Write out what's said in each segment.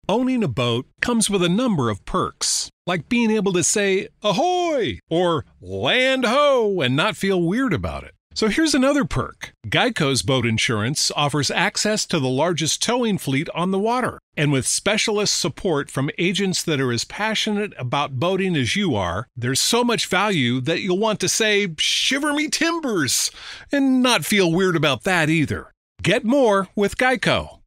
Owning a boat comes with a number of perks, like being able to say ahoy or land ho and not feel weird about it. So here's another perk. Geico's boat insurance offers access to the largest towing fleet on the water. And with specialist support from agents that are as passionate about boating as you are, there's so much value that you'll want to say, shiver me timbers, and not feel weird about that either. Get more with Geico.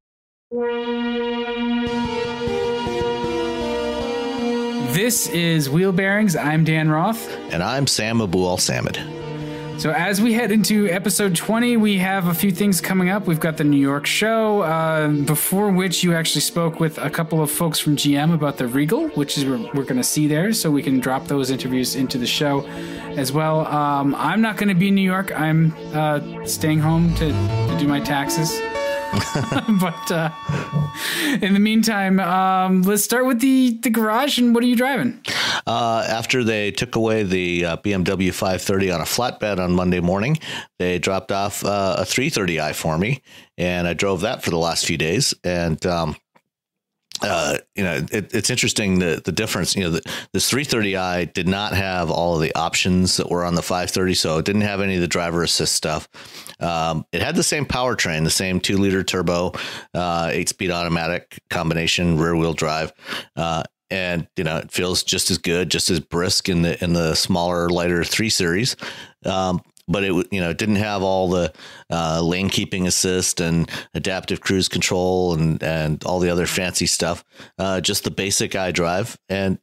This is Wheelbearings. I'm Dan Roth. And I'm Sam Abu-Al-Samad. So as we head into episode 20, we have a few things coming up. We've got the New York show, before which you actually spoke with a couple of folks from GM about the Regal, which is we're going to see there, so we can drop those interviews into the show as well. I'm not going to be in New York. I'm staying home to do my taxes. But in the meantime, let's start with the garage. And what are you driving? After they took away the BMW 530 on a flatbed on Monday morning, they dropped off a 330i for me, and I drove that for the last few days. And it's interesting the difference. This 330i did not have all of the options that were on the 530, so it didn't have any of the driver assist stuff. It had the same powertrain, the same 2-liter turbo, 8-speed automatic combination, rear wheel drive. And it feels just as good, just as brisk in the smaller, lighter 3 Series. But it didn't have all the lane keeping assist and adaptive cruise control and all the other fancy stuff. Just the basic iDrive. And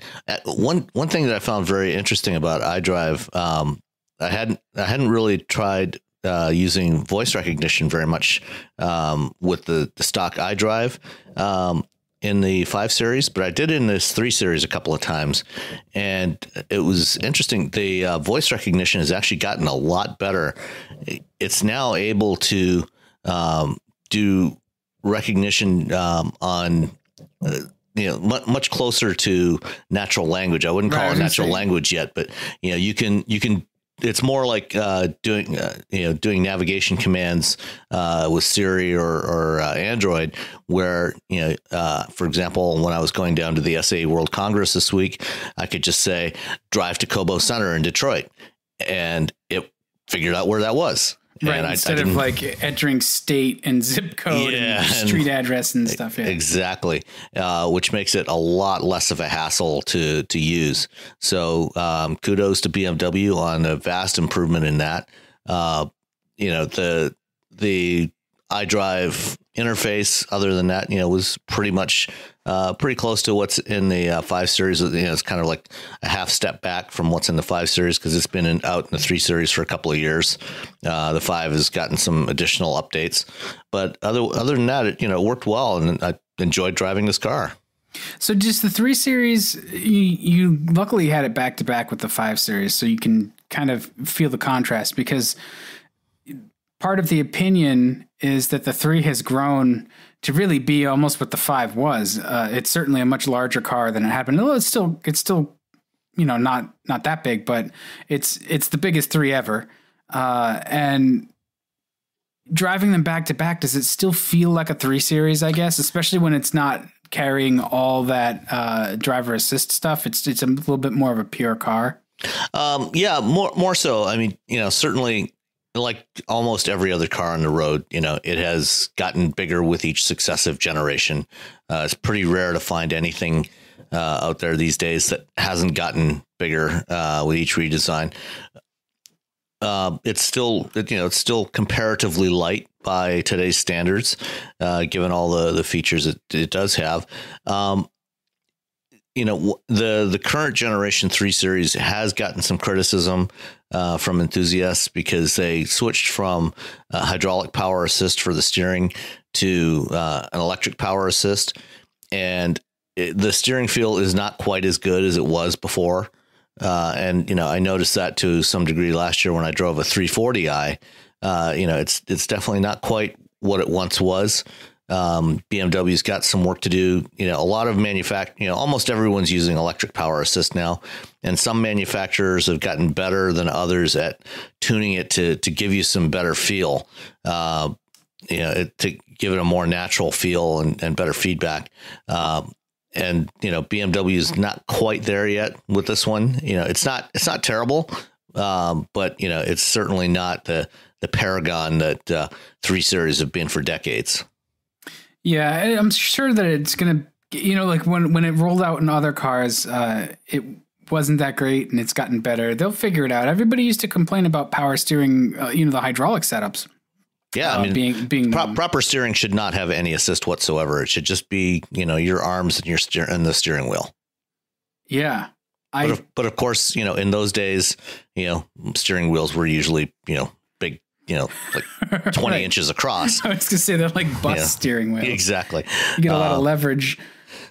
one thing that I found very interesting about iDrive, I hadn't really tried using voice recognition very much with the stock iDrive in the 5 Series, but I did in this 3 Series a couple of times, and it was interesting. The voice recognition has actually gotten a lot better. It's now able to do recognition on much closer to natural language. I wouldn't call it natural language yet, but you can. It's more like doing navigation commands with Siri or Android, where for example, when I was going down to the SAE World Congress this week, I could just say drive to Cobo Center in Detroit, and it figured out where that was. Right, and instead of like entering state and zip code and street address and stuff. Yeah. Exactly, which makes it a lot less of a hassle to use. So kudos to BMW on a vast improvement in that. The iDrive interface, other than that, was pretty much pretty close to what's in the 5 Series. It's kind of like a half step back from what's in the 5 Series because it's been out in the 3 Series for a couple of years. The 5 has gotten some additional updates, but other than that, it worked well, and I enjoyed driving this car. So just the 3 Series, you luckily had it back to back with the 5 Series, so you can kind of feel the contrast, because part of the opinion is that the 3 has grown to really be almost what the 5 was. It's certainly a much larger car than it had been. It's still not that big, but it's the biggest 3 ever. And driving them back to back, does it still feel like a 3 Series, I guess, especially when it's not carrying all that driver assist stuff? It's a little bit more of a pure car. Yeah, more so. I mean, certainly, like almost every other car on the road, it has gotten bigger with each successive generation. It's pretty rare to find anything out there these days that hasn't gotten bigger with each redesign. It's still comparatively light by today's standards, given all the features it does have. The current generation 3 Series has gotten some criticism from enthusiasts because they switched from hydraulic power assist for the steering to an electric power assist, and the steering feel is not quite as good as it was before. And I noticed that to some degree last year when I drove a 340i. It's definitely not quite what it once was. BMW's got some work to do. A lot of almost everyone's using electric power assist now, and some manufacturers have gotten better than others at tuning it to give you some better feel, to give it a more natural feel and better feedback. BMW is not quite there yet with this one. It's not terrible, but it's certainly not the paragon that 3 Series have been for decades. Yeah, I'm sure that it's going to, like when it rolled out in other cars, it wasn't that great and it's gotten better. They'll figure it out. Everybody used to complain about power steering, the hydraulic setups. Yeah, being proper steering should not have any assist whatsoever. It should just be, your arms and the steering wheel. Yeah. But of course, in those days, steering wheels were usually, big, like 20 right. inches across. I was going to say they're like bus steering wheels. Exactly. You get a lot of leverage.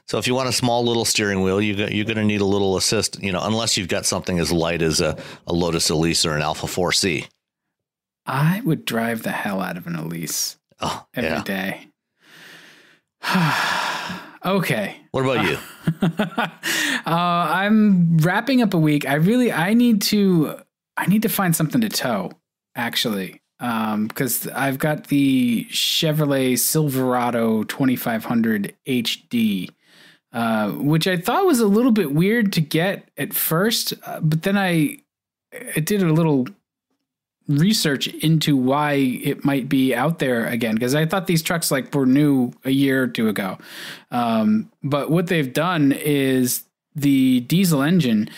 So if you want a small little steering wheel, you're going to need a little assist, unless you've got something as light as a Lotus Elise or an Alpha 4C. I would drive the hell out of an Elise every day. Okay. What about you? I'm wrapping up a week. I need to find something to tow, actually. Because I've got the Chevrolet Silverado 2500 HD, which I thought was a little bit weird to get at first, but then I did a little research into why it might be out there again, because I thought these trucks were new a year or two ago. But what they've done is the diesel engine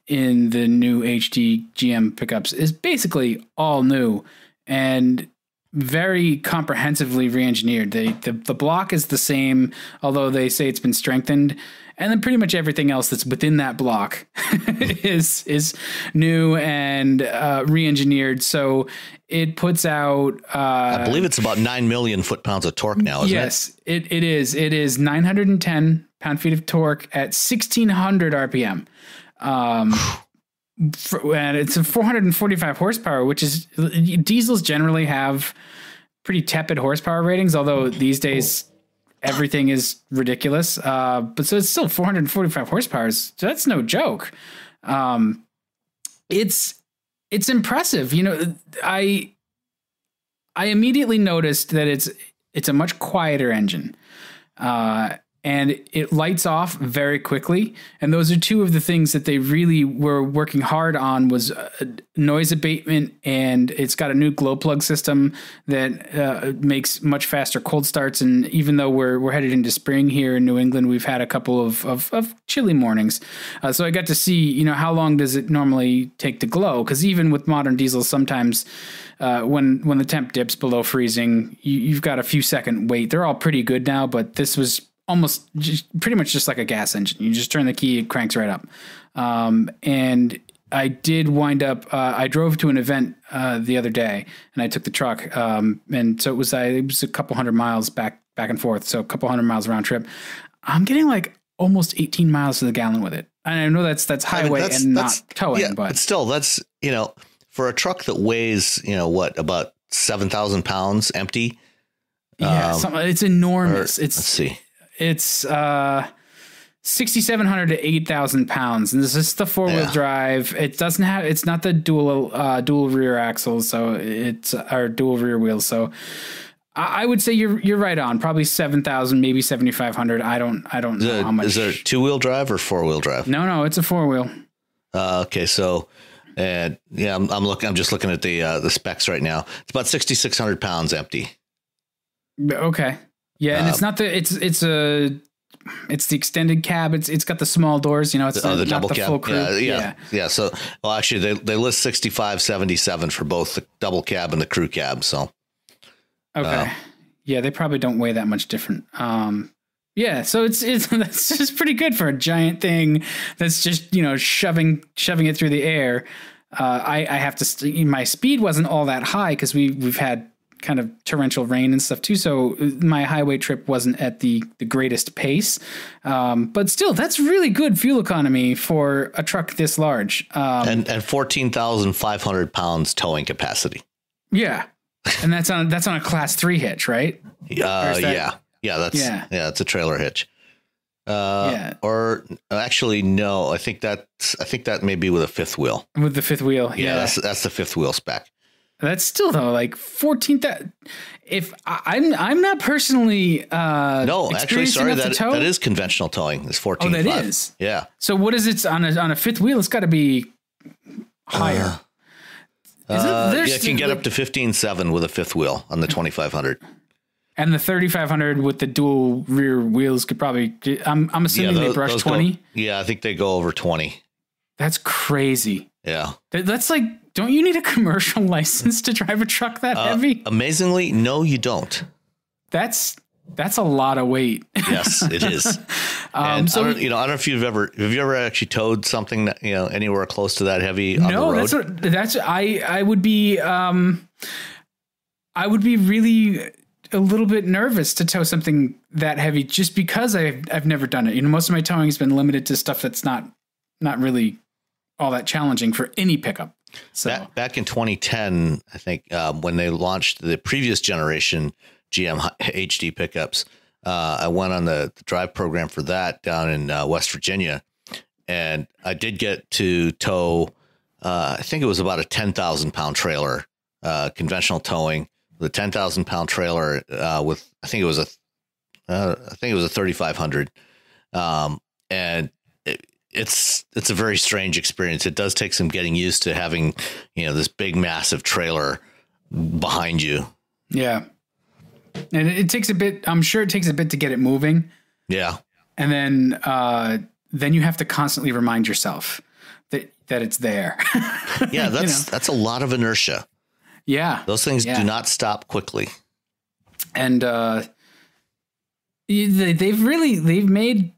in the new HD GM pickups is basically all new and very comprehensively re-engineered. The block is the same, although they say it's been strengthened. And then pretty much everything else that's within that block is new and re-enginered. So it puts out... I believe it's about 9 million foot-pounds of torque now, isn't it? Yes, it is. It is 910 pound-feet of torque at 1,600 RPM. And it's a 445 horsepower, which is... Diesels generally have pretty tepid horsepower ratings, although these days... everything is ridiculous. But so it's still 445 horsepower. So that's no joke. It's impressive. I immediately noticed that it's a much quieter engine. And it lights off very quickly. And those are two of the things that they really were working hard on was noise abatement. And it's got a new glow plug system that makes much faster cold starts. And even though we're headed into spring here in New England, we've had a couple of chilly mornings. So I got to see, how long does it normally take to glow? Because even with modern diesels, sometimes when the temp dips below freezing, you've got a few second wait. They're all pretty good now, but this was pretty much just like a gas engine. You just turn the key, it cranks right up. And I did wind up, I drove to an event the other day and I took the truck. And so it was a couple hundred miles back and forth. So a couple hundred miles round trip. I'm getting almost 18 miles to the gallon with it. And I know that's highway and not towing, yeah, but still that's, for a truck that weighs, about 7,000 pounds empty. Yeah. It's enormous. Let's see. It's 6,700 to 8,000 pounds, and this is the 4-wheel drive. It doesn't have. It's not the dual rear axles, so it's our dual rear wheels. So I would say you're right on. Probably 7,000, maybe 7,500. I don't know how much. Is there 2-wheel drive or 4-wheel drive? No, it's a 4-wheel. Okay, so. And I'm just looking at the specs right now. It's about 6,600 pounds empty. Okay. Yeah, and it's not it's the extended cab. It's got the small doors. It's the not double the cab. full crew. Yeah. So, well, actually, they list 6,577 for both the double cab and the crew cab. So, okay, yeah, they probably don't weigh that much different. Yeah, so it's that's just pretty good for a giant thing that's just shoving it through the air. I have to. My speed wasn't all that high because we've had kind of torrential rain and stuff too. So my highway trip wasn't at the greatest pace. But still, that's really good fuel economy for a truck this large. And 14,500 pounds towing capacity. Yeah. And that's on a class 3 hitch, right? Yeah. It's a trailer hitch. Or actually, no, I think that may be with a 5th wheel. With the 5th wheel. Yeah. That's the 5th wheel spec. That's still though like 14,000. If I'm not personally no, actually, sorry, that is conventional towing. It's 14. Oh, that is. Yeah. So what is it on a fifth wheel? It's got to be higher. You can get up to 15.7 with a fifth wheel on the 2500. And the 3500 with the dual rear wheels could probably. I'm assuming they brush 20. I think they go over 20. That's crazy. Yeah. That's like, don't you need a commercial license to drive a truck that heavy? Amazingly, no, you don't. That's a lot of weight. Yes, it is. And so I don't know if have you ever actually towed something that, anywhere close to that heavy on the road? I would be really a little bit nervous to tow something that heavy just because I've never done it. Most of my towing has been limited to stuff that's not really all that challenging for any pickup. So back in 2010, I think when they launched the previous generation GM HD pickups, I went on the drive program for that down in West Virginia, and I did get to tow. I think it was about a 10,000 pound trailer, conventional towing, the 10,000 pound trailer with I think it was a 3,500, and it's a very strange experience. It does take some getting used to having, this big, massive trailer behind you. Yeah. And it takes a bit, I'm sure it takes a bit to get it moving. Yeah. And then you have to constantly remind yourself that it's there. Yeah. That's a lot of inertia. Yeah. Those things do not stop quickly. And, they've made,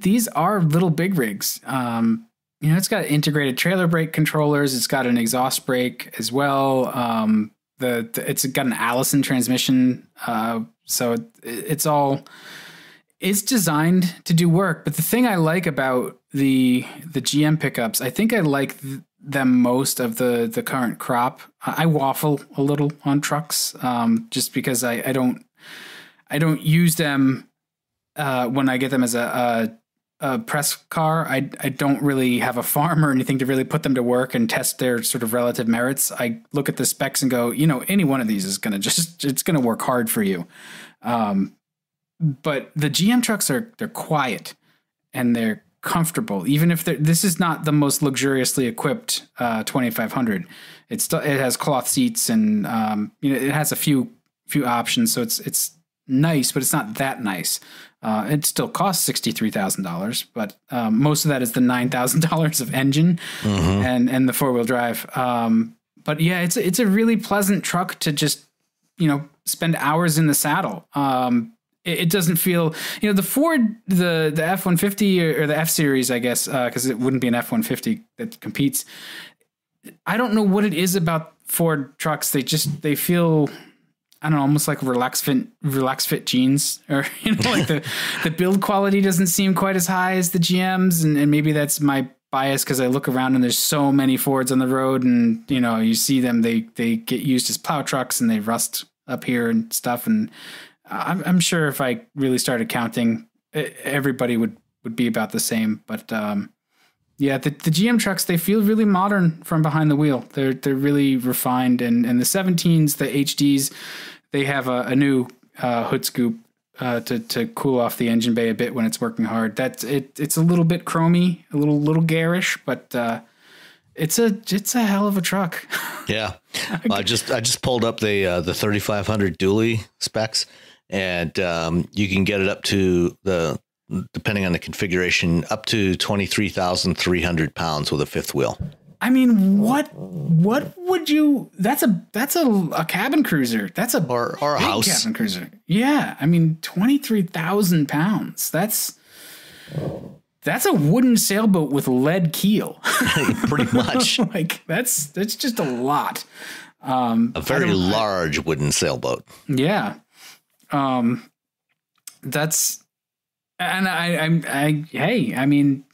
these are little big rigs. It's got integrated trailer brake controllers. It's got an exhaust brake as well. It's got an Allison transmission. So it's designed to do work. But the thing I like about the GM pickups, I think I like them most of the current crop. I waffle a little on trucks, just because I don't use them when I get them as a press car. I don't really have a farm or anything to really put them to work and test their sort of relative merits. I look at the specs and go, any one of these is going to it's going to work hard for you. But the GM trucks they're quiet and they're comfortable. Even if this is not the most luxuriously equipped 2500, it has cloth seats and it has a few options. So it's nice, but it's not that nice. It still costs $63,000, but most of that is the $9,000 of engine and the 4-wheel drive. But yeah, it's a really pleasant truck to just spend hours in the saddle. It doesn't feel the Ford the F-150 or the F Series, I guess, because it wouldn't be an F-150 that competes. I don't know what it is about Ford trucks. They feel, I don't know, almost like relaxed fit jeans, or like the build quality doesn't seem quite as high as the GMs, and maybe that's my bias because I look around and there's so many Fords on the road, and you see them, they get used as plow trucks and they rust up here and stuff, and I'm sure if I really started counting, everybody would be about the same. But yeah, the GM trucks, they feel really modern from behind the wheel. They're really refined, and the 17s, the HDs, they have a new hood scoop to cool off the engine bay a bit when it's working hard. It's a little bit chromy, a little garish, but it's a hell of a truck. Yeah, I just pulled up the 3500 dually specs, and you can get it up to depending on the configuration, up to 23,300 pounds with a fifth wheel. I mean, what would you? That's a cabin cruiser. That's a or a house cabin cruiser. Yeah, I mean, 23,000 pounds. That's a wooden sailboat with lead keel. Pretty much. Like that's just a lot. A very large wooden sailboat. Yeah. That's, and I mean,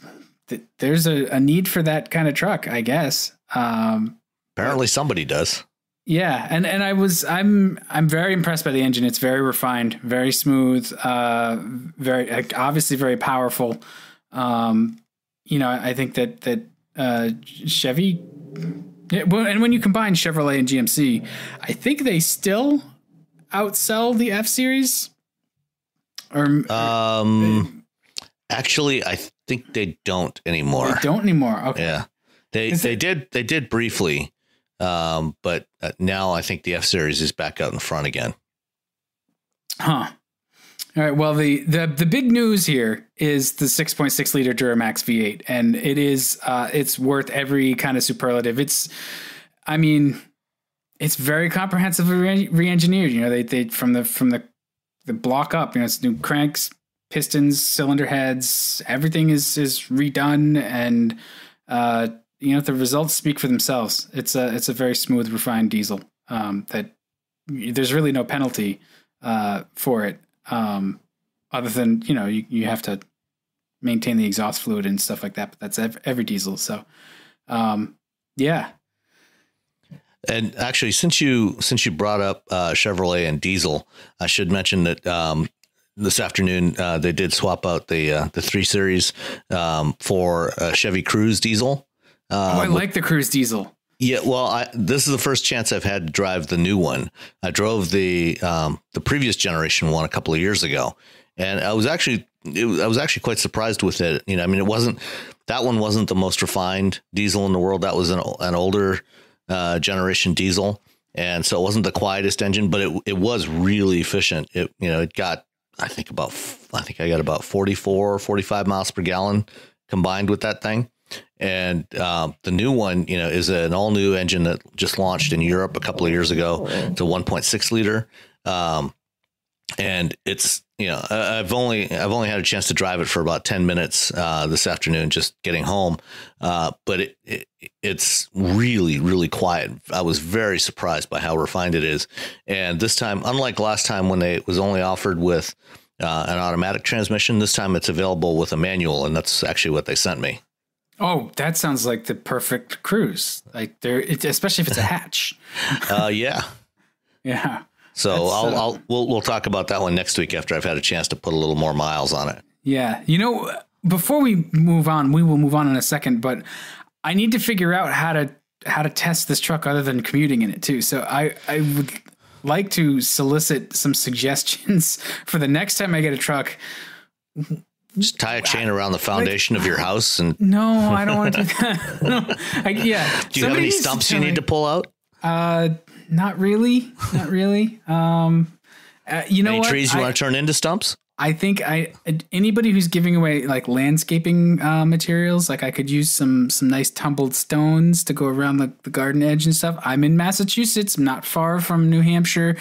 there's a need for that kind of truck, I guess. Apparently somebody does. Yeah. And I'm very impressed by the engine. It's very refined, very smooth, very, obviously very powerful. I think that Chevy Yeah, well, and when you combine Chevrolet and GMC, I think they still outsell the F Series. Actually, I think they don't anymore. They don't anymore. Okay. Yeah, they did briefly, but now I think the F Series is back out in front again. Huh. All right. Well, the big news here is the 6.6 liter Duramax V8, and it is it's worth every kind of superlative. It's very comprehensively re-engineered. You know, they from the block up. You know, it's new cranks, pistons, cylinder heads. Everything is redone, and the results speak for themselves. It's a very smooth, refined diesel that there's really no penalty for it. Other than, you have to maintain the exhaust fluid and stuff like that, but that's every diesel. So, yeah. And actually, since you brought up Chevrolet and diesel, I should mention that this afternoon they did swap out the 3 Series for a Chevy Cruze diesel. I like the Cruze diesel. Yeah, well, this is the first chance I've had to drive the new one. I drove the previous generation one a couple of years ago, and I was actually quite surprised with it. You know, I mean, that one wasn't the most refined diesel in the world. That was an older generation diesel, and so it wasn't the quietest engine, but it was really efficient. It got I think I got about 44, 45 miles per gallon combined with that thing. And the new one, is an all new engine that just launched in Europe a couple of years ago. It's a 1.6 liter. And it's, I've only had a chance to drive it for about 10 minutes this afternoon, just getting home. But it's really, really quiet. I was very surprised by how refined it is. And this time, unlike last time when it was only offered with an automatic transmission, this time it's available with a manual. And that's actually what they sent me. Oh, that sounds like the perfect cruise. Like especially if it's a hatch. Yeah. Yeah. So we'll talk about that one next week after I've had a chance to put a little more miles on it. Yeah. Before we move on, we will move on in a second, but I need to figure out how to test this truck other than commuting in it too. So I would like to solicit some suggestions for the next time I get a truck. Just tie a chain around the foundation of your house and. No, I don't want to do that. No, Do you have any stumps you need to pull out? Not really. Not really. Any trees you want to turn into stumps? I think anybody who's giving away like landscaping materials, like I could use some nice tumbled stones to go around the garden edge and stuff. I'm in Massachusetts. I'm not far from New Hampshire.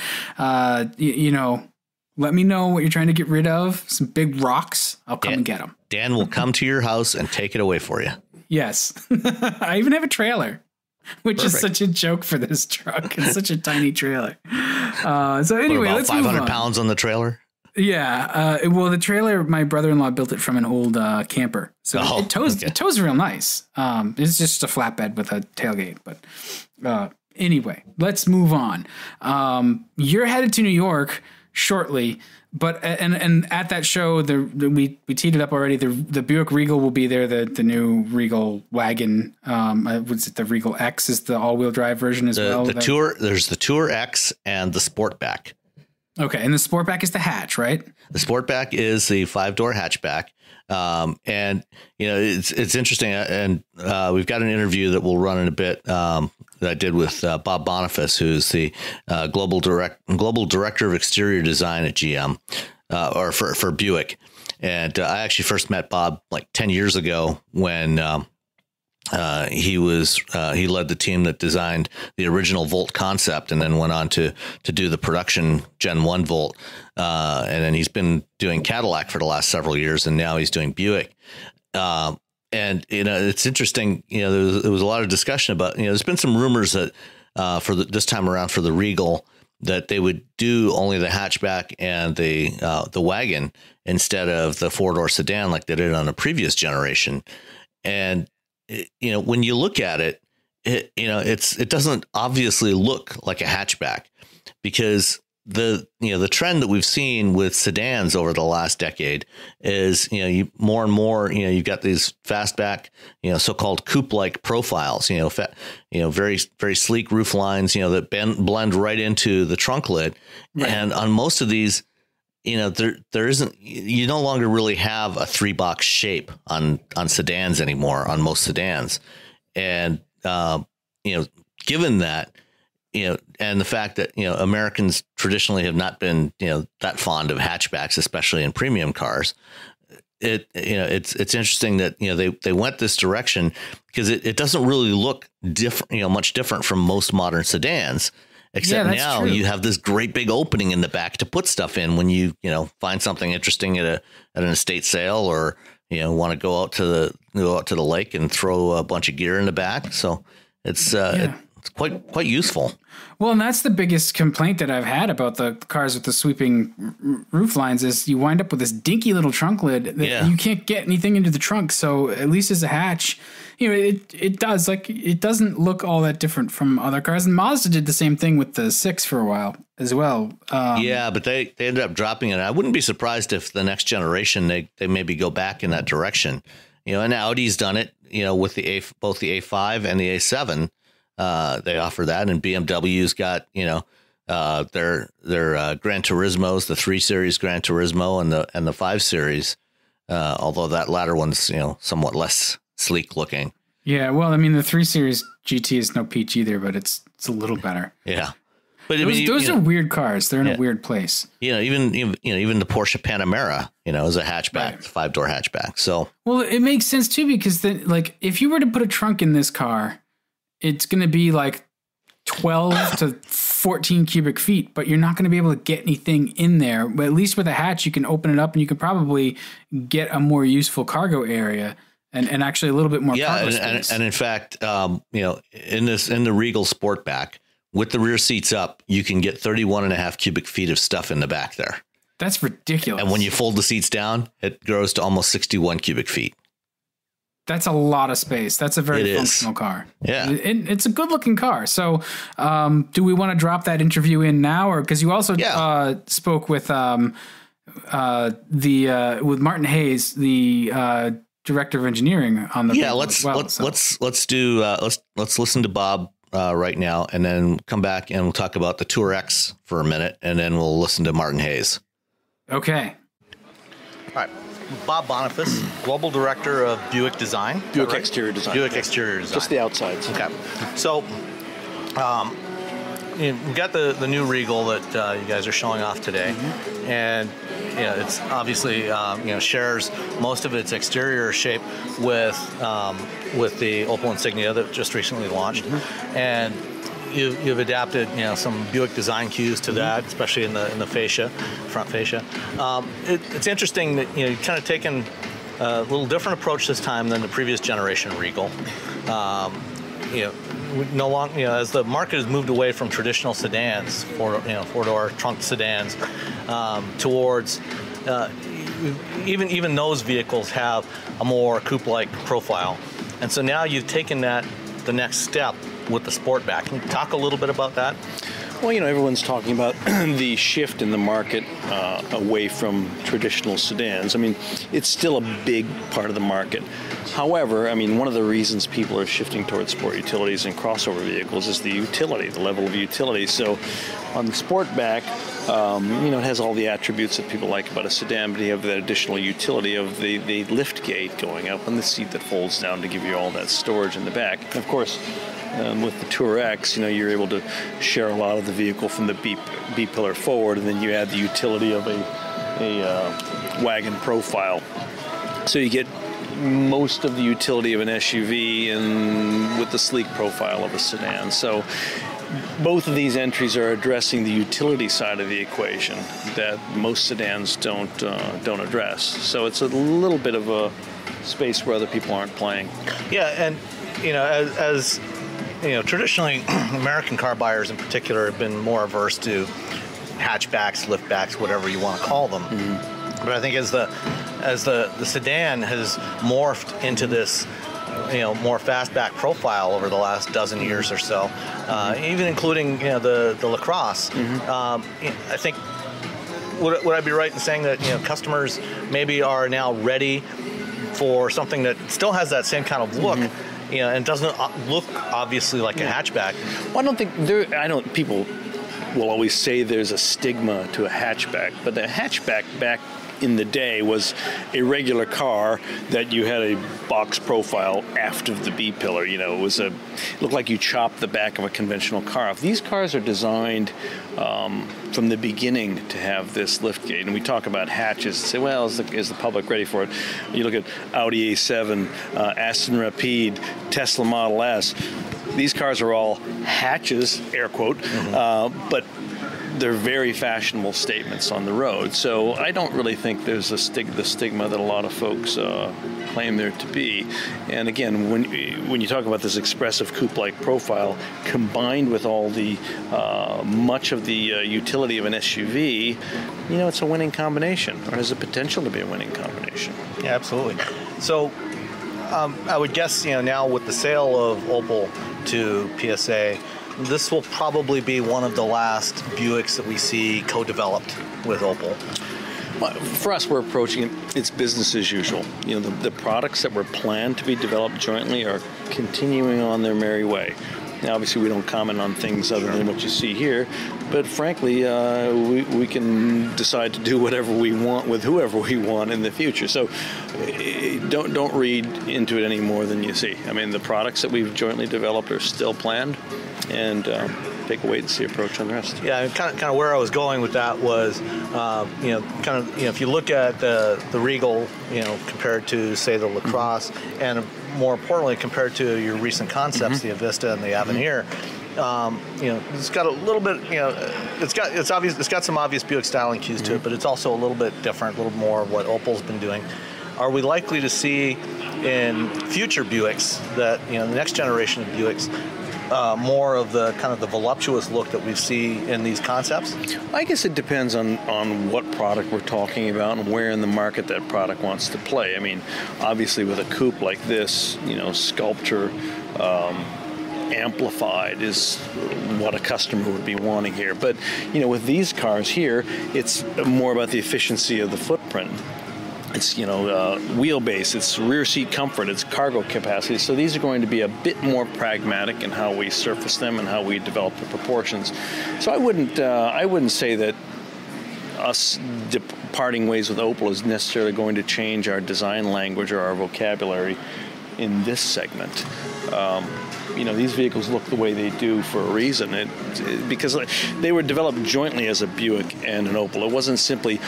Let me know what you're trying to get rid of. Some big rocks. I'll come and get them. Dan will come to your house and take it away for you. Yes. I even have a trailer, which Perfect. Is such a joke for this truck. It's such a tiny trailer. So anyway, let's 500 pounds on the trailer. Yeah. Well, the trailer, my brother-in-law built it from an old camper. So it tows real nice. It's just a flatbed with a tailgate. But anyway, let's move on. You're headed to New York shortly, but and at that show, we teed it up already. The Buick Regal will be there. The new Regal wagon. Was it the Regal X? Is the all-wheel drive version as well? There's the TourX and the Sportback. Okay, and the Sportback is the hatch, right? The Sportback is the 5-door hatchback. And it's interesting, and we've got an interview that we'll run in a bit that I did with Bob Boniface, who's the global director of exterior design at GM, or for Buick. And I actually first met Bob like 10 years ago when he led the team that designed the original Volt concept, and then went on to do the production Gen 1 Volt. And then he's been doing Cadillac for the last several years, and now he's doing Buick. And it's interesting. There was a lot of discussion about. There's been some rumors that this time around for the Regal that they would do only the hatchback and the wagon instead of the 4-door sedan like they did on a previous generation. And when you look at it, it doesn't obviously look like a hatchback because the trend that we've seen with sedans over the last decade is, you more and more, you've got these fastback, so-called coupe-like profiles, very, very sleek roof lines, that blend right into the trunk lid. Right. And on most of these, there isn't, you no longer really have a 3-box shape on sedans anymore, on most sedans. And, given that, and the fact that, Americans traditionally have not been, that fond of hatchbacks, especially in premium cars. It's interesting that, they went this direction because it doesn't really look different, much different from most modern sedans, except now true. You have this great big opening in the back to put stuff in when you, find something interesting at an estate sale, or, want to go out to the lake and throw a bunch of gear in the back. So it's quite useful. Well, and that's the biggest complaint that I've had about the cars with the sweeping roof lines is you wind up with this dinky little trunk lid that you can't get anything into the trunk. So at least as a hatch, it doesn't look all that different from other cars. And Mazda did the same thing with the 6 for a while as well. But they ended up dropping it. I wouldn't be surprised if the next generation they maybe go back in that direction. And Audi's done it. With both the A5 and the A7. They offer that, and BMW's got, their Gran Turismos, the 3 Series Gran Turismo and the 5 Series, although that latter one's, somewhat less sleek looking. Yeah, well, I mean, the 3 Series GT is no peach either, but it's a little better. Yeah. But those are weird cars. They're in a weird place. Even the Porsche Panamera, is a hatchback, right. 5-door hatchback. So, well, it makes sense too, because then, like, if you were to put a trunk in this car, it's going to be like 12 to 14 cubic feet, but you're not going to be able to get anything in there. But at least with a hatch, you can open it up and you can probably get a more useful cargo area and actually a little bit more cargo space. And in fact, in the Regal Sportback, with the rear seats up, you can get 31.5 cubic feet of stuff in the back there. That's ridiculous. And when you fold the seats down, it grows to almost 61 cubic feet. That's a lot of space. That's a very functional car. Yeah. It's a good looking car. So do we want to drop that interview in now? Or because you also spoke with with Martin Hayes, the director of engineering on the let's listen to Bob right now, and then come back and we'll talk about the TourX for a minute, and then we'll listen to Martin Hayes. Okay. All right. Bob Boniface, Global Director of Buick Design. Buick Exterior Design. Buick Exterior Design. Just the outsides. Okay. So, we've got the new Regal that you guys are showing off today. Mm-hmm. And, it's obviously, shares most of its exterior shape with the Opel Insignia that just recently launched. Mm-hmm. And you've adapted, some Buick design cues to that, especially in the fascia, front fascia. It's interesting that you've kind of taken a little different approach this time than the previous generation Regal. No longer, as the market has moved away from traditional sedans, four-door trunk sedans, towards even those vehicles have a more coupe-like profile, and so now you've taken that the next step with the Sportback. Can you talk a little bit about that? Well, everyone's talking about the shift in the market away from traditional sedans. I mean, it's still a big part of the market. However, one of the reasons people are shifting towards sport utilities and crossover vehicles is the utility, the level of utility. So on the Sportback, it has all the attributes that people like about a sedan, but you have that additional utility of the lift gate going up and the seat that folds down to give you all that storage in the back. And of course, with the TourX, you're able to share a lot of the vehicle from the B-pillar forward, and then you add the utility of a wagon profile. So you get most of the utility of an SUV and with the sleek profile of a sedan. So both of these entries are addressing the utility side of the equation that most sedans don't address. So it's a little bit of a space where other people aren't playing. Yeah, and as traditionally, American car buyers in particular have been more averse to hatchbacks, liftbacks, whatever you want to call them. Mm-hmm. But I think as the sedan has morphed into this more fastback profile over the last dozen years or so, even including the LaCrosse. I think would I be right in saying that customers maybe are now ready for something that still has that same kind of look, and doesn't look obviously like a hatchback? Well, I don't think people will always say there's a stigma to a hatchback, but the hatchback back in the day was a regular car that you had a box profile aft of the B pillar. It looked like you chopped the back of a conventional car off. These cars are designed from the beginning to have this liftgate, and we talk about hatches and say, well, is the public ready for it? You look at Audi A7, Aston Rapide, Tesla Model S. These cars are all hatches, air quote, but they're very fashionable statements on the road. So I don't really think there's the stigma that a lot of folks claim there to be. And again, when you talk about this expressive coupe-like profile combined with all the much of the utility of an SUV, it's a winning combination, or has the potential to be a winning combination. Yeah, absolutely. So I would guess now with the sale of Opel to PSA, this will probably be one of the last Buicks that we see co-developed with Opel. Well, for us, we're approaching it's business as usual. The products that were planned to be developed jointly are continuing on their merry way. Now, obviously, we don't comment on things other than what you see here, but frankly, we can decide to do whatever we want with whoever we want in the future. So don't read into it any more than you see. I mean, the products that we've jointly developed are still planned, and take a wait-and-see approach on the rest. Yeah, kind of where I was going with that was, if you look at the Regal, compared to, say, the LaCrosse, and more importantly, compared to your recent concepts, the Avista and the Avenir, it's got a little bit, it's got some obvious Buick styling cues to it, but it's also a little bit different, a little more of what Opel's been doing. Are we likely to see in future Buicks that, the next generation of Buicks, more of the kind of the voluptuous look that we see in these concepts? I guess it depends on what product we're talking about and where in the market that product wants to play. I mean, obviously with a coupe like this, sculpture, amplified is what a customer would be wanting here. But, with these cars here, it's more about the efficiency of the footprint. It's, wheelbase, it's rear seat comfort, it's cargo capacity. So these are going to be a bit more pragmatic in how we surface them and how we develop the proportions. So I wouldn't say that us parting ways with Opel is necessarily going to change our design language or our vocabulary in this segment. These vehicles look the way they do for a reason. Because they were developed jointly as a Buick and an Opel. It wasn't simply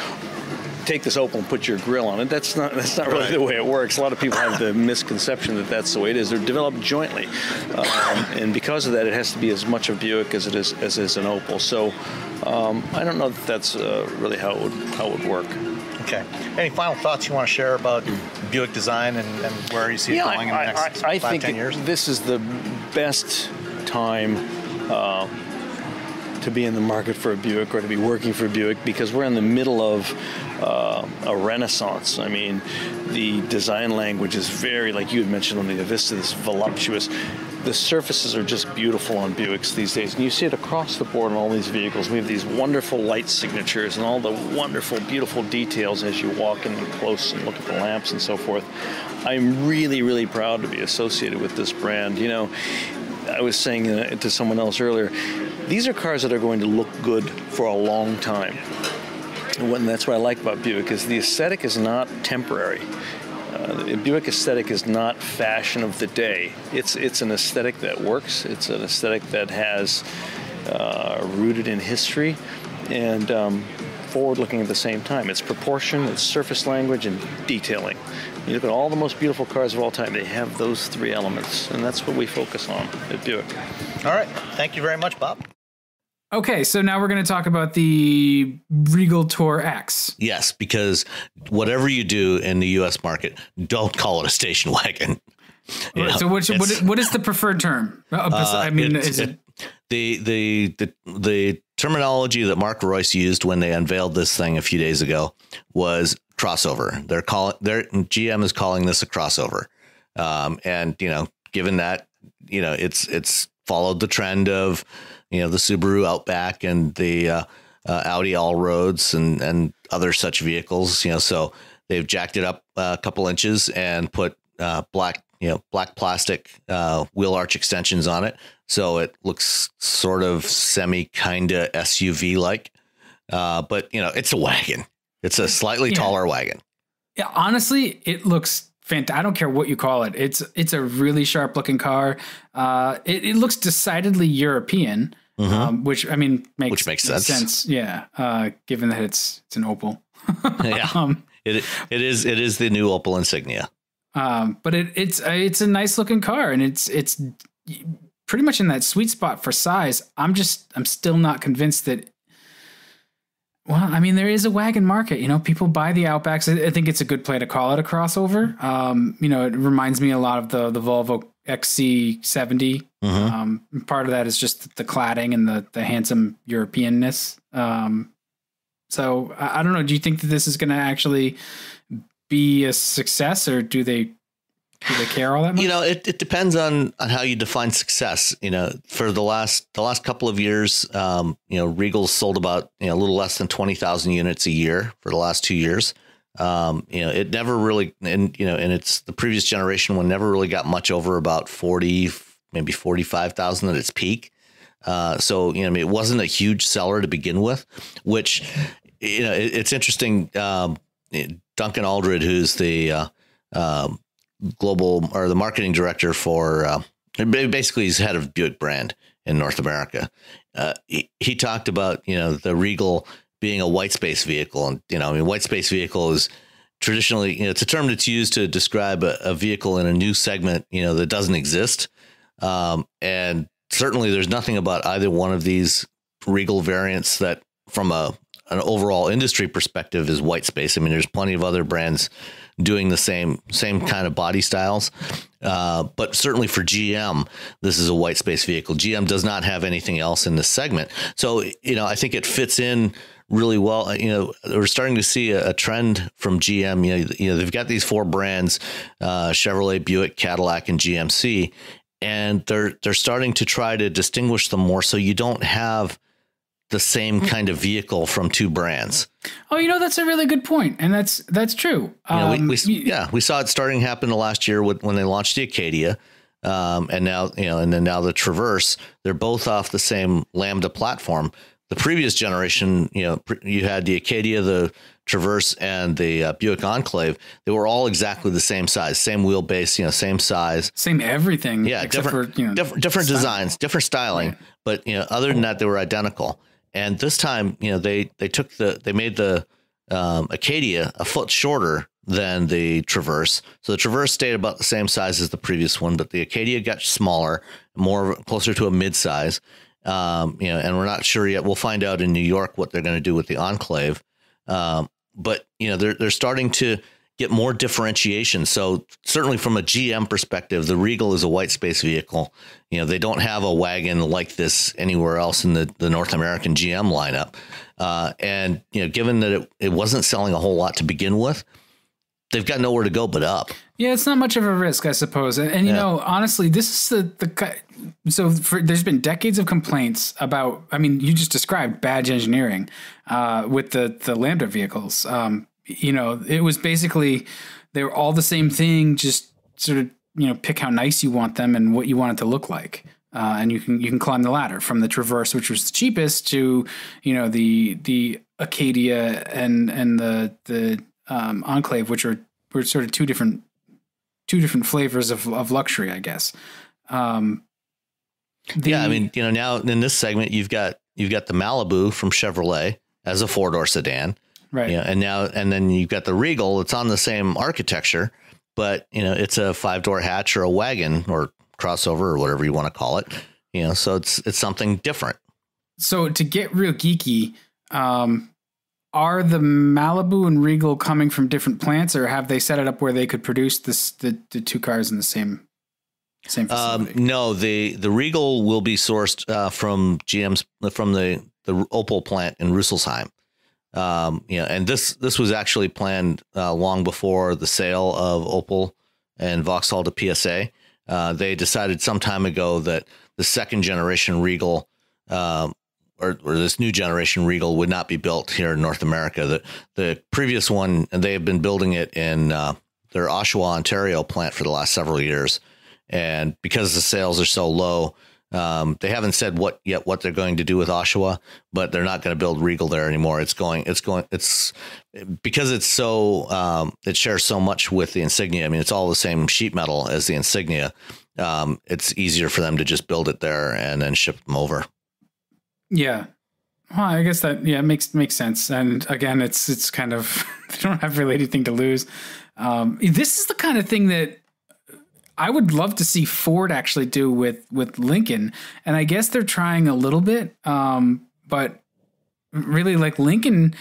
take this Opel and put your grill on it. That's not really the way it works. A lot of people have the misconception that that's the way it is. They're developed jointly, and because of that, it has to be as much a Buick as it is an Opel. So I don't know that that's really how it would work. Okay. Any final thoughts you want to share about Buick design and where you see it going in the next 5-10 years? This is the best time to be in the market for a Buick or to be working for a Buick, because we're in the middle of a renaissance. I mean, the design language is very, like you had mentioned on the Avista, this voluptuous. The surfaces are just beautiful on Buicks these days, and you see it across the board on all these vehicles. We have these wonderful light signatures and all the wonderful, beautiful details as you walk in close and look at the lamps and so forth. I'm really, really proud to be associated with this brand. I was saying to someone else earlier, these are cars that are going to look good for a long time. And that's what I like about Buick, is the aesthetic is not temporary. The Buick aesthetic is not fashion of the day. It's an aesthetic that works. It's an aesthetic that has rooted in history and forward-looking at the same time. It's proportion, it's surface language, and detailing. You look at all the most beautiful cars of all time, they have those three elements, and that's what we focus on at Buick. All right. Thank you very much, Bob. Okay, so now we're going to talk about the Regal TourX. Yes, because whatever you do in the U.S. market, don't call it a station wagon. So what is the preferred term? The terminology that Mark Royce used when they unveiled this thing a few days ago was crossover. GM is calling this a crossover. And, given that, it's followed the trend of, the Subaru Outback and the Audi Allroads and other such vehicles, so they've jacked it up a couple inches and put black plastic wheel arch extensions on it. So it looks sort of kind of SUV like. But, it's a wagon. It's a slightly taller wagon. Yeah, honestly, it looks fantastic. I don't care what you call it. It's a really sharp looking car. It looks decidedly European, which makes sense. Yeah, given that it's an Opel. Yeah, it is the new Opel Insignia. But it's a nice looking car, and it's pretty much in that sweet spot for size. I'm still not convinced that. Well, there is a wagon market, people buy the Outbacks. I think it's a good play to call it a crossover. It reminds me a lot of the Volvo XC70. Part of that is just the cladding and the handsome Europeanness. So I don't know. Do you think that this is going to actually be a success, or do they care all that much? It depends on how you define success. For the last couple of years, Regal's sold about, a little less than 20,000 units a year for the last 2 years. It never really, and it's the previous generation one never really got much over about 40, maybe 45,000 at its peak. So, it wasn't a huge seller to begin with, which, it's interesting. Duncan Aldred, who's the, global or the marketing director for basically he's head of Buick brand in North America. He talked about, the Regal being a white space vehicle. And, white space vehicle is traditionally, it's a term that's used to describe a vehicle in a new segment, that doesn't exist. And certainly there's nothing about either one of these Regal variants that from an overall industry perspective is white space. There's plenty of other brands doing the same kind of body styles. But certainly for GM, this is a white space vehicle. GM does not have anything else in this segment. So, I think it fits in really well. We're starting to see a trend from GM. They've got these four brands, Chevrolet, Buick, Cadillac, and GMC, and they're starting to try to distinguish them more. So you don't have the same kind of vehicle from two brands. Oh, that's a really good point. And that's true. We saw it starting to happen the last year when they launched the Acadia. And now, now the Traverse, they're both off the same Lambda platform. The previous generation, you had the Acadia, the Traverse, and the Buick Enclave. They were all exactly the same size, same wheelbase, same size, same everything. Yeah. Different designs, different styling. Right. But, other than that, they were identical. And this time, they made the Acadia a foot shorter than the Traverse. So the Traverse stayed about the same size as the previous one, but the Acadia got smaller, closer to a mid-size. And we're not sure yet. We'll find out in New York what they're going to do with the Enclave. But they're starting to get more differentiation. So certainly from a GM perspective, the Regal is a white space vehicle. They don't have a wagon like this anywhere else in the North American GM lineup. And given that it wasn't selling a whole lot to begin with, they've got nowhere to go but up. Yeah, it's not much of a risk, I suppose. And honestly, this is there's been decades of complaints about, you just described badge engineering with the Lambda vehicles. It was basically, they were all the same thing, just sort of, pick how nice you want them and what you want it to look like. And you can climb the ladder from the Traverse, which was the cheapest, to, the Acadia and the Enclave, which were sort of two different flavors of luxury, I guess. Now in this segment, you've got the Malibu from Chevrolet as a 4-door sedan. Right. And then you've got the Regal. It's on the same architecture, but it's a 5-door hatch or a wagon or crossover or whatever you want to call it. So it's something different. So to get real geeky, are the Malibu and Regal coming from different plants, or have they set it up where they could produce the two cars in the same facility? No, the Regal will be sourced from the Opel plant in Rüsselsheim. And this was actually planned long before the sale of Opel and Vauxhall to PSA. They decided some time ago that the second generation Regal, or this new generation Regal, would not be built here in North America. The previous one, they have been building it in their Oshawa, Ontario plant for the last several years. And because the sales are so low, they haven't said what they're going to do with Oshawa, but they're not going to build Regal there anymore. It's because it's so, it shares so much with the Insignia. I mean, it's all the same sheet metal as the Insignia. It's easier for them to just build it there and then ship them over. Yeah. Well, I guess that, makes sense. And again, it's kind of, they don't have really anything to lose. This is the kind of thing that I would love to see Ford actually do with Lincoln. And I guess they're trying a little bit. But really, like, Lincoln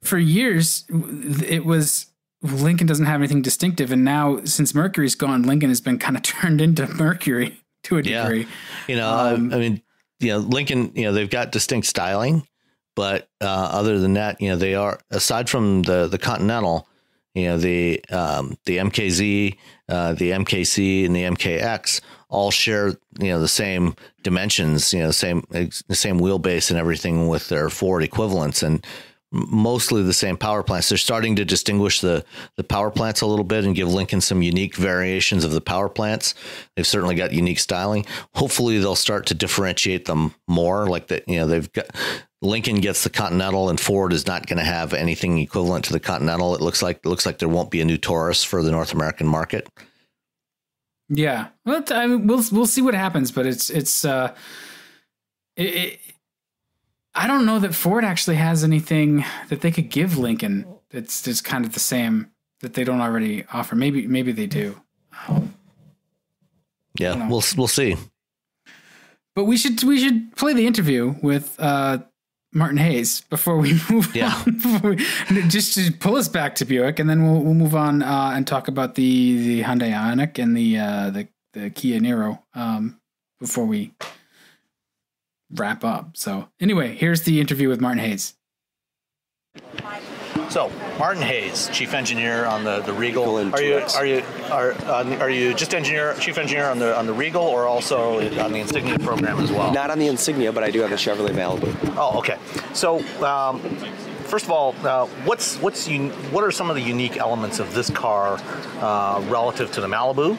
for years, it was, Lincoln doesn't have anything distinctive. And now since Mercury's gone, Lincoln has been kind of turned into Mercury to a degree. I mean, Lincoln, they've got distinct styling, but other than that, they are, aside from the Continental, the MKZ, the MKC, and the MKX all share, the same dimensions, the same wheelbase and everything with their Ford equivalents, and mostly the same power plants. They're starting to distinguish the power plants a little bit and give Lincoln some unique variations of the power plants. They've certainly got unique styling. Hopefully they'll start to differentiate them more, like that. They've got, Lincoln gets the Continental, and Ford is not going to have anything equivalent to the Continental. It looks like there won't be a new Taurus for the North American market. Yeah, well, I mean, we'll see what happens, but I don't know that Ford actually has anything that they could give Lincoln that's just kind of the same that they don't already offer. Maybe they do. Yeah, we'll see. But we should play the interview with Martin Hayes before we move on. Just to pull us back to Buick, and then we'll move on and talk about the Hyundai Ioniq and the Kia Niro before we wrap up. So anyway, here's the interview with Martin Hayes. So Martin Hayes, chief engineer on the Regal. Are you just chief engineer on the Regal, or also on the Insignia program as well? Not on the Insignia, but I do have the Chevrolet Malibu. Oh, okay. So first of all, what are some of the unique elements of this car relative to the Malibu,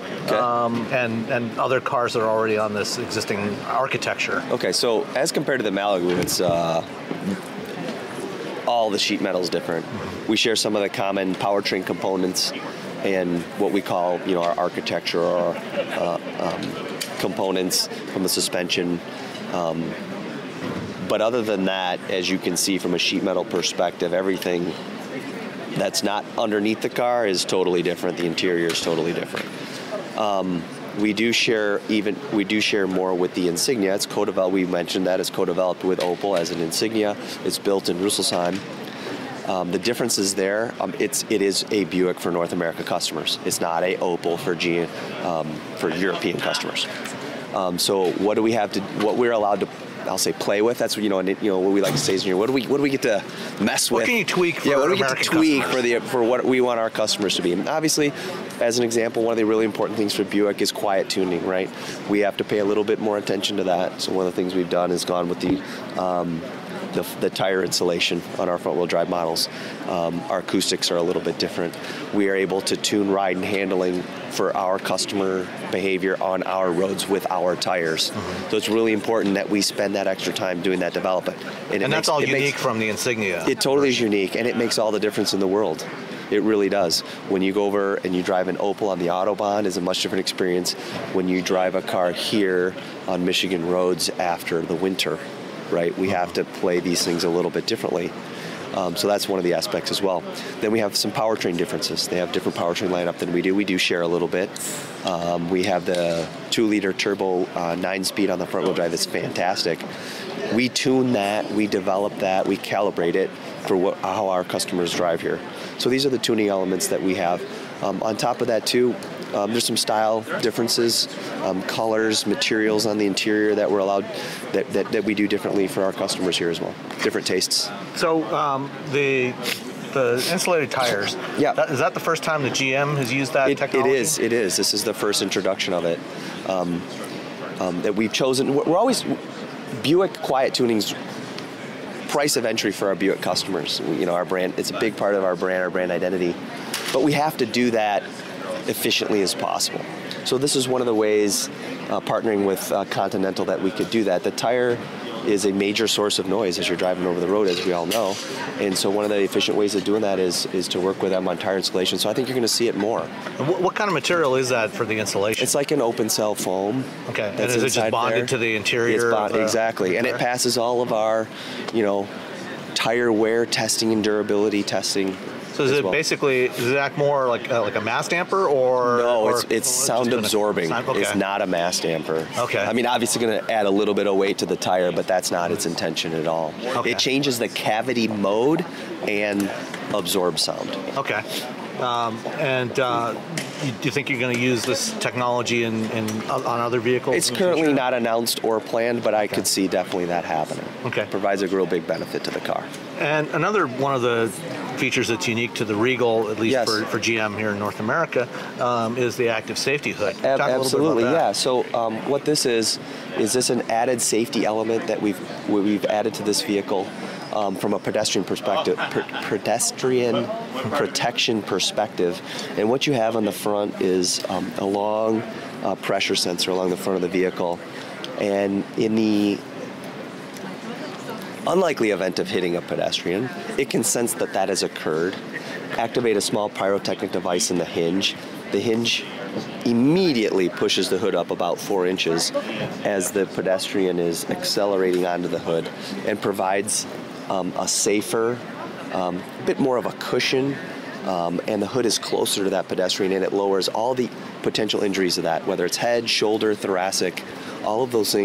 and other cars that are already on this existing architecture? Okay, so as compared to the Malibu, it's all the sheet metal is different. We share some of the common powertrain components and what we call, our architecture or components from the suspension. But other than that, as you can see from a sheet metal perspective, everything that's not underneath the car is totally different. The interior is totally different. We do share more with the Insignia. It's co-developed. We mentioned that it's co-developed with Opel as an Insignia. It's built in Rüsselsheim. The difference is there. It is a Buick for North America customers. It's not a Opel for European customers. So what do we have to? What we're allowed to? I'll say play with. That's what what we like to say is what do we get to mess with? What can you tweak? For what do we American get to tweak customers? for what we want our customers to be? And obviously, as an example, one of the really important things for Buick is quiet tuning. Right? We have to pay a little bit more attention to that. So one of the things we've done is gone with the tire insulation on our front-wheel drive models. Our acoustics are a little bit different. We are able to tune ride and handling for our customer behavior on our roads with our tires. So it's really important that we spend that extra time doing that development. And that's all unique from the Insignia. It totally is unique, and it makes all the difference in the world. It really does. When you go over and you drive an Opel on the Autobahn, is a much different experience when you drive a car here on Michigan roads after the winter. Right, we have to play these things a little bit differently. So that's one of the aspects as well. Then we have some powertrain differences. They have different powertrain lineup than we do. We do share a little bit. We have the 2-liter turbo 9-speed on the front wheel drive. That's fantastic. We tune that, we develop that, we calibrate it for how our customers drive here. So these are the tuning elements that we have. On top of that too, there's some style differences, colors, materials on the interior that we're allowed, that we do differently for our customers here as well. Different tastes. So the insulated tires. Yeah. Is that the first time that GM has used that technology? It is. This is the first introduction of it that we've chosen. We're always, Buick Quiet Tuning's price of entry for our Buick customers. Our brand, it's a big part of our brand identity. But we have to do that efficiently as possible. So this is one of the ways, partnering with Continental, that we could do that. The tire is a major source of noise as you're driving over the road, as we all know. And so one of the efficient ways of doing that is to work with them on tire insulation. So I think you're going to see it more. What kind of material is that for the insulation? It's like an open cell foam. Okay. And is it just bonded to the interior? Exactly. And it passes all of our, tire wear testing and durability testing. So is it basically, does it act more like a mass damper, or? No, it's sound absorbing. Okay. It's not a mass damper. Okay. I mean, obviously going to add a little bit of weight to the tire, but that's not its intention at all. Okay. It changes the cavity mode and absorbs sound. Okay. Do you think you're going to use this technology on other vehicles? It's currently not announced or planned, but I could see definitely that happening. Okay. It provides a real big benefit to the car. And another one of the features that's unique to the Regal, at least Yes. for GM here in North America, is the active safety hood. Talk a little Absolutely, bit about that. yeah. So what this is this an added safety element that we've added to this vehicle from a pedestrian perspective, pedestrian protection perspective. And what you have on the front is a long pressure sensor along the front of the vehicle. And in the unlikely event of hitting a pedestrian, it can sense that has occurred, activate a small pyrotechnic device in the hinge. The hinge immediately pushes the hood up about 4 inches as the pedestrian is accelerating onto the hood, and provides a safer, bit more of a cushion, and the hood is closer to that pedestrian, and it lowers all the potential injuries of that, whether it's head, shoulder, thoracic. All of those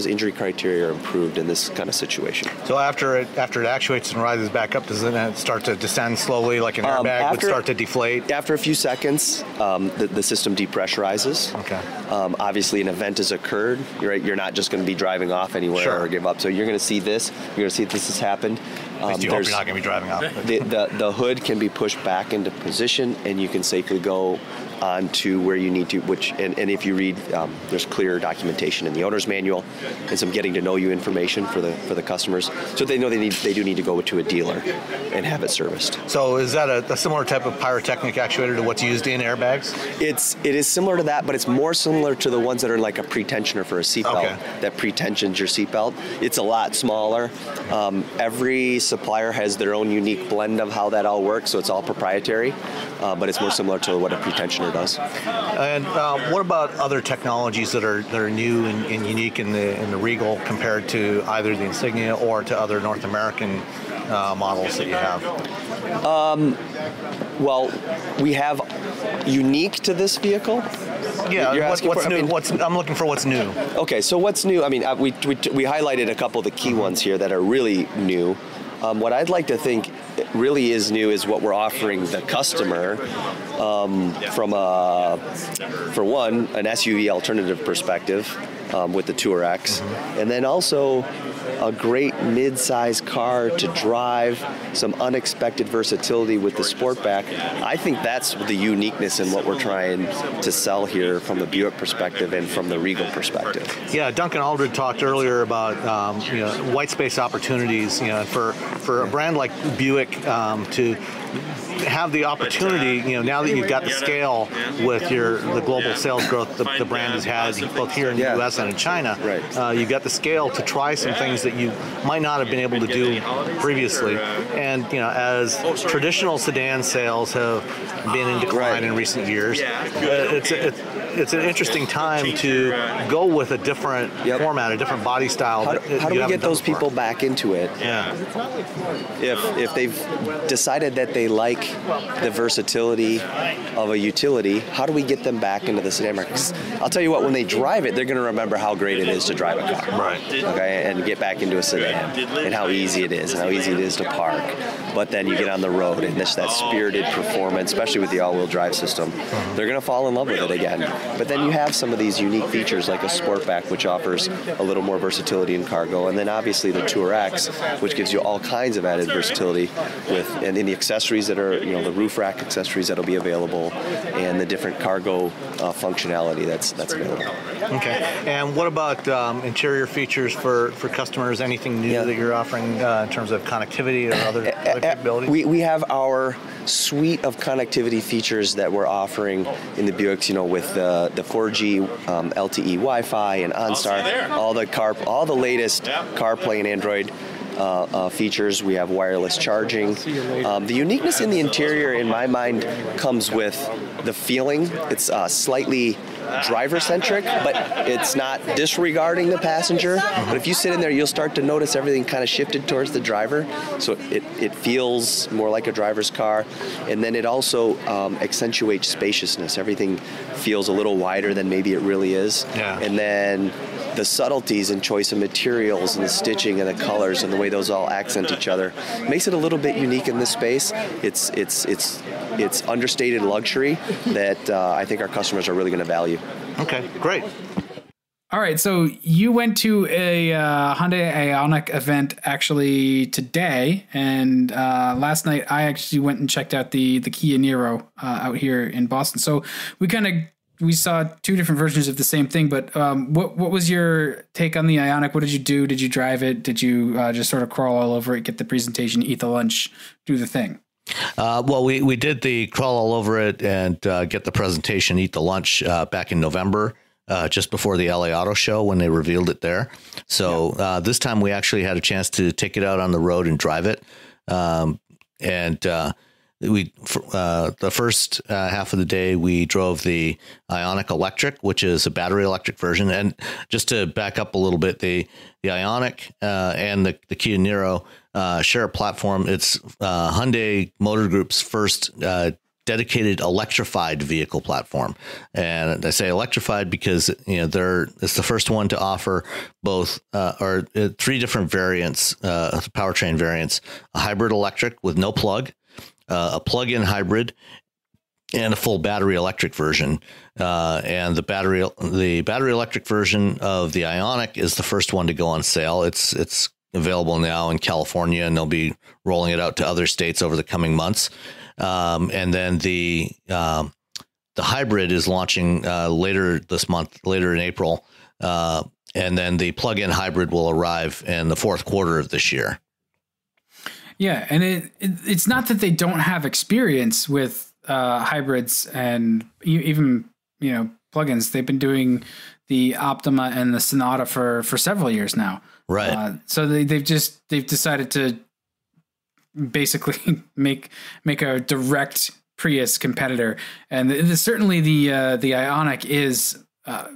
injury criteria are improved in this kind of situation. So after it actuates and rises back up, does it start to descend slowly, like an airbag would start to deflate? After a few seconds, the system depressurizes. Okay. Obviously, an event has occurred. You're not just going to be driving off anywhere or give up. So you're going to see this. You're going to see this has happened. At least you hope you're not going to be driving off. The hood can be pushed back into position, and you can safely go on to where you need to, and if you read, there's clear documentation in the owner's manual and some getting to know you information for the customers, so they know they do need to go to a dealer and have it serviced. So is that a similar type of pyrotechnic actuator to what's used in airbags? It is similar to that, but it's more similar to the ones that are like a pretensioner for a seatbelt. Okay. That pretensions your seatbelt. It's a lot smaller. Every supplier has their own unique blend of how that all works, so it's all proprietary, but it's more similar to what a pretensioner does. And what about other technologies that are new and unique in the Regal compared to either the Insignia or to other North American models that you have? Well, we have unique to this vehicle. Yeah, what's new? I'm looking for what's new. Okay, so what's new? I mean, we highlighted a couple of the key ones here that are really new. What I'd like to think really is new is what we're offering the customer from for one, an SUV alternative perspective with the TourX, and then also a great mid-size car to drive, some unexpected versatility with the Sportback. I think that's the uniqueness in what we're trying to sell here from the Buick perspective and from the Regal perspective. Yeah, Duncan Aldred talked earlier about white space opportunities. For a brand like Buick to have the opportunity, now that you've got the scale with the global sales growth the brand has had both here in the U.S. and in China, you've got the scale to try some things that you might not have been able to do previously. And as traditional sedan sales have been in decline in recent years, it's an interesting time to go with a different format, a different body style. How do we get those people back into it? Yeah. If they've decided that they like the versatility of a utility, how do we get them back into the sedan market? 'Cause I'll tell you what, when they drive it, they're going to remember how great it is to drive a car. Right. Okay, and get back into a sedan, and how easy it is, and how easy it is to park. But then you get on the road, and that spirited performance, especially with the all-wheel drive system, they're going to fall in love with it again. But then you have some of these unique features like a Sportback, which offers a little more versatility in cargo, and then obviously the TourX, which gives you all kinds of added versatility and in the accessories that are, the roof rack accessories that'll be available, and the different cargo functionality that's available. Okay. And what about interior features for customers? Anything new that you're offering in terms of connectivity or other capabilities? We have our suite of connectivity features that we're offering in the Buicks, with the 4G LTE Wi-Fi and OnStar, all the latest CarPlay and Android features. We have wireless charging. The uniqueness in the interior, in my mind, comes with the feeling. It's slightly driver-centric, but it's not disregarding the passenger. But if you sit in there, you'll start to notice everything kind of shifted towards the driver. So it feels more like a driver's car. And then it also accentuates spaciousness. Everything feels a little wider than maybe it really is. Yeah. And then the subtleties and choice of materials and the stitching and the colors and the way those all accent each other makes it a little bit unique in this space. It's understated luxury that I think our customers are really going to value. Okay, great. All right, so you went to a Hyundai Ioniq event actually today, and last night I actually went and checked out the Kia Niro out here in Boston. So we saw two different versions of the same thing, but what was your take on the Ioniq? What did you do? Did you drive it? Did you just sort of crawl all over it, get the presentation, eat the lunch, do the thing? Well, we did the crawl all over it and get the presentation, eat the lunch back in November, just before the LA Auto Show when they revealed it there. So this time we actually had a chance to take it out on the road and drive it. The first half of the day, we drove the Ioniq Electric, which is a battery electric version. And just to back up a little bit, the Ioniq and the Kia Niro share a platform. It's Hyundai Motor Group's first dedicated electrified vehicle platform. And I say electrified because it's the first one to offer both three different variants, powertrain variants: a hybrid electric with no plug, a plug-in hybrid, and a full battery electric version. And the battery electric version of the Ioniq is the first one to go on sale. It's available now in California, and they'll be rolling it out to other states over the coming months. And then the hybrid is launching later this month, later in April. And then the plug-in hybrid will arrive in the fourth quarter of this year. Yeah, and it's not that they don't have experience with hybrids and even plugins. They've been doing the Optima and the Sonata for several years now. Right. So they've decided to basically make a direct Prius competitor, and certainly the Ioniq is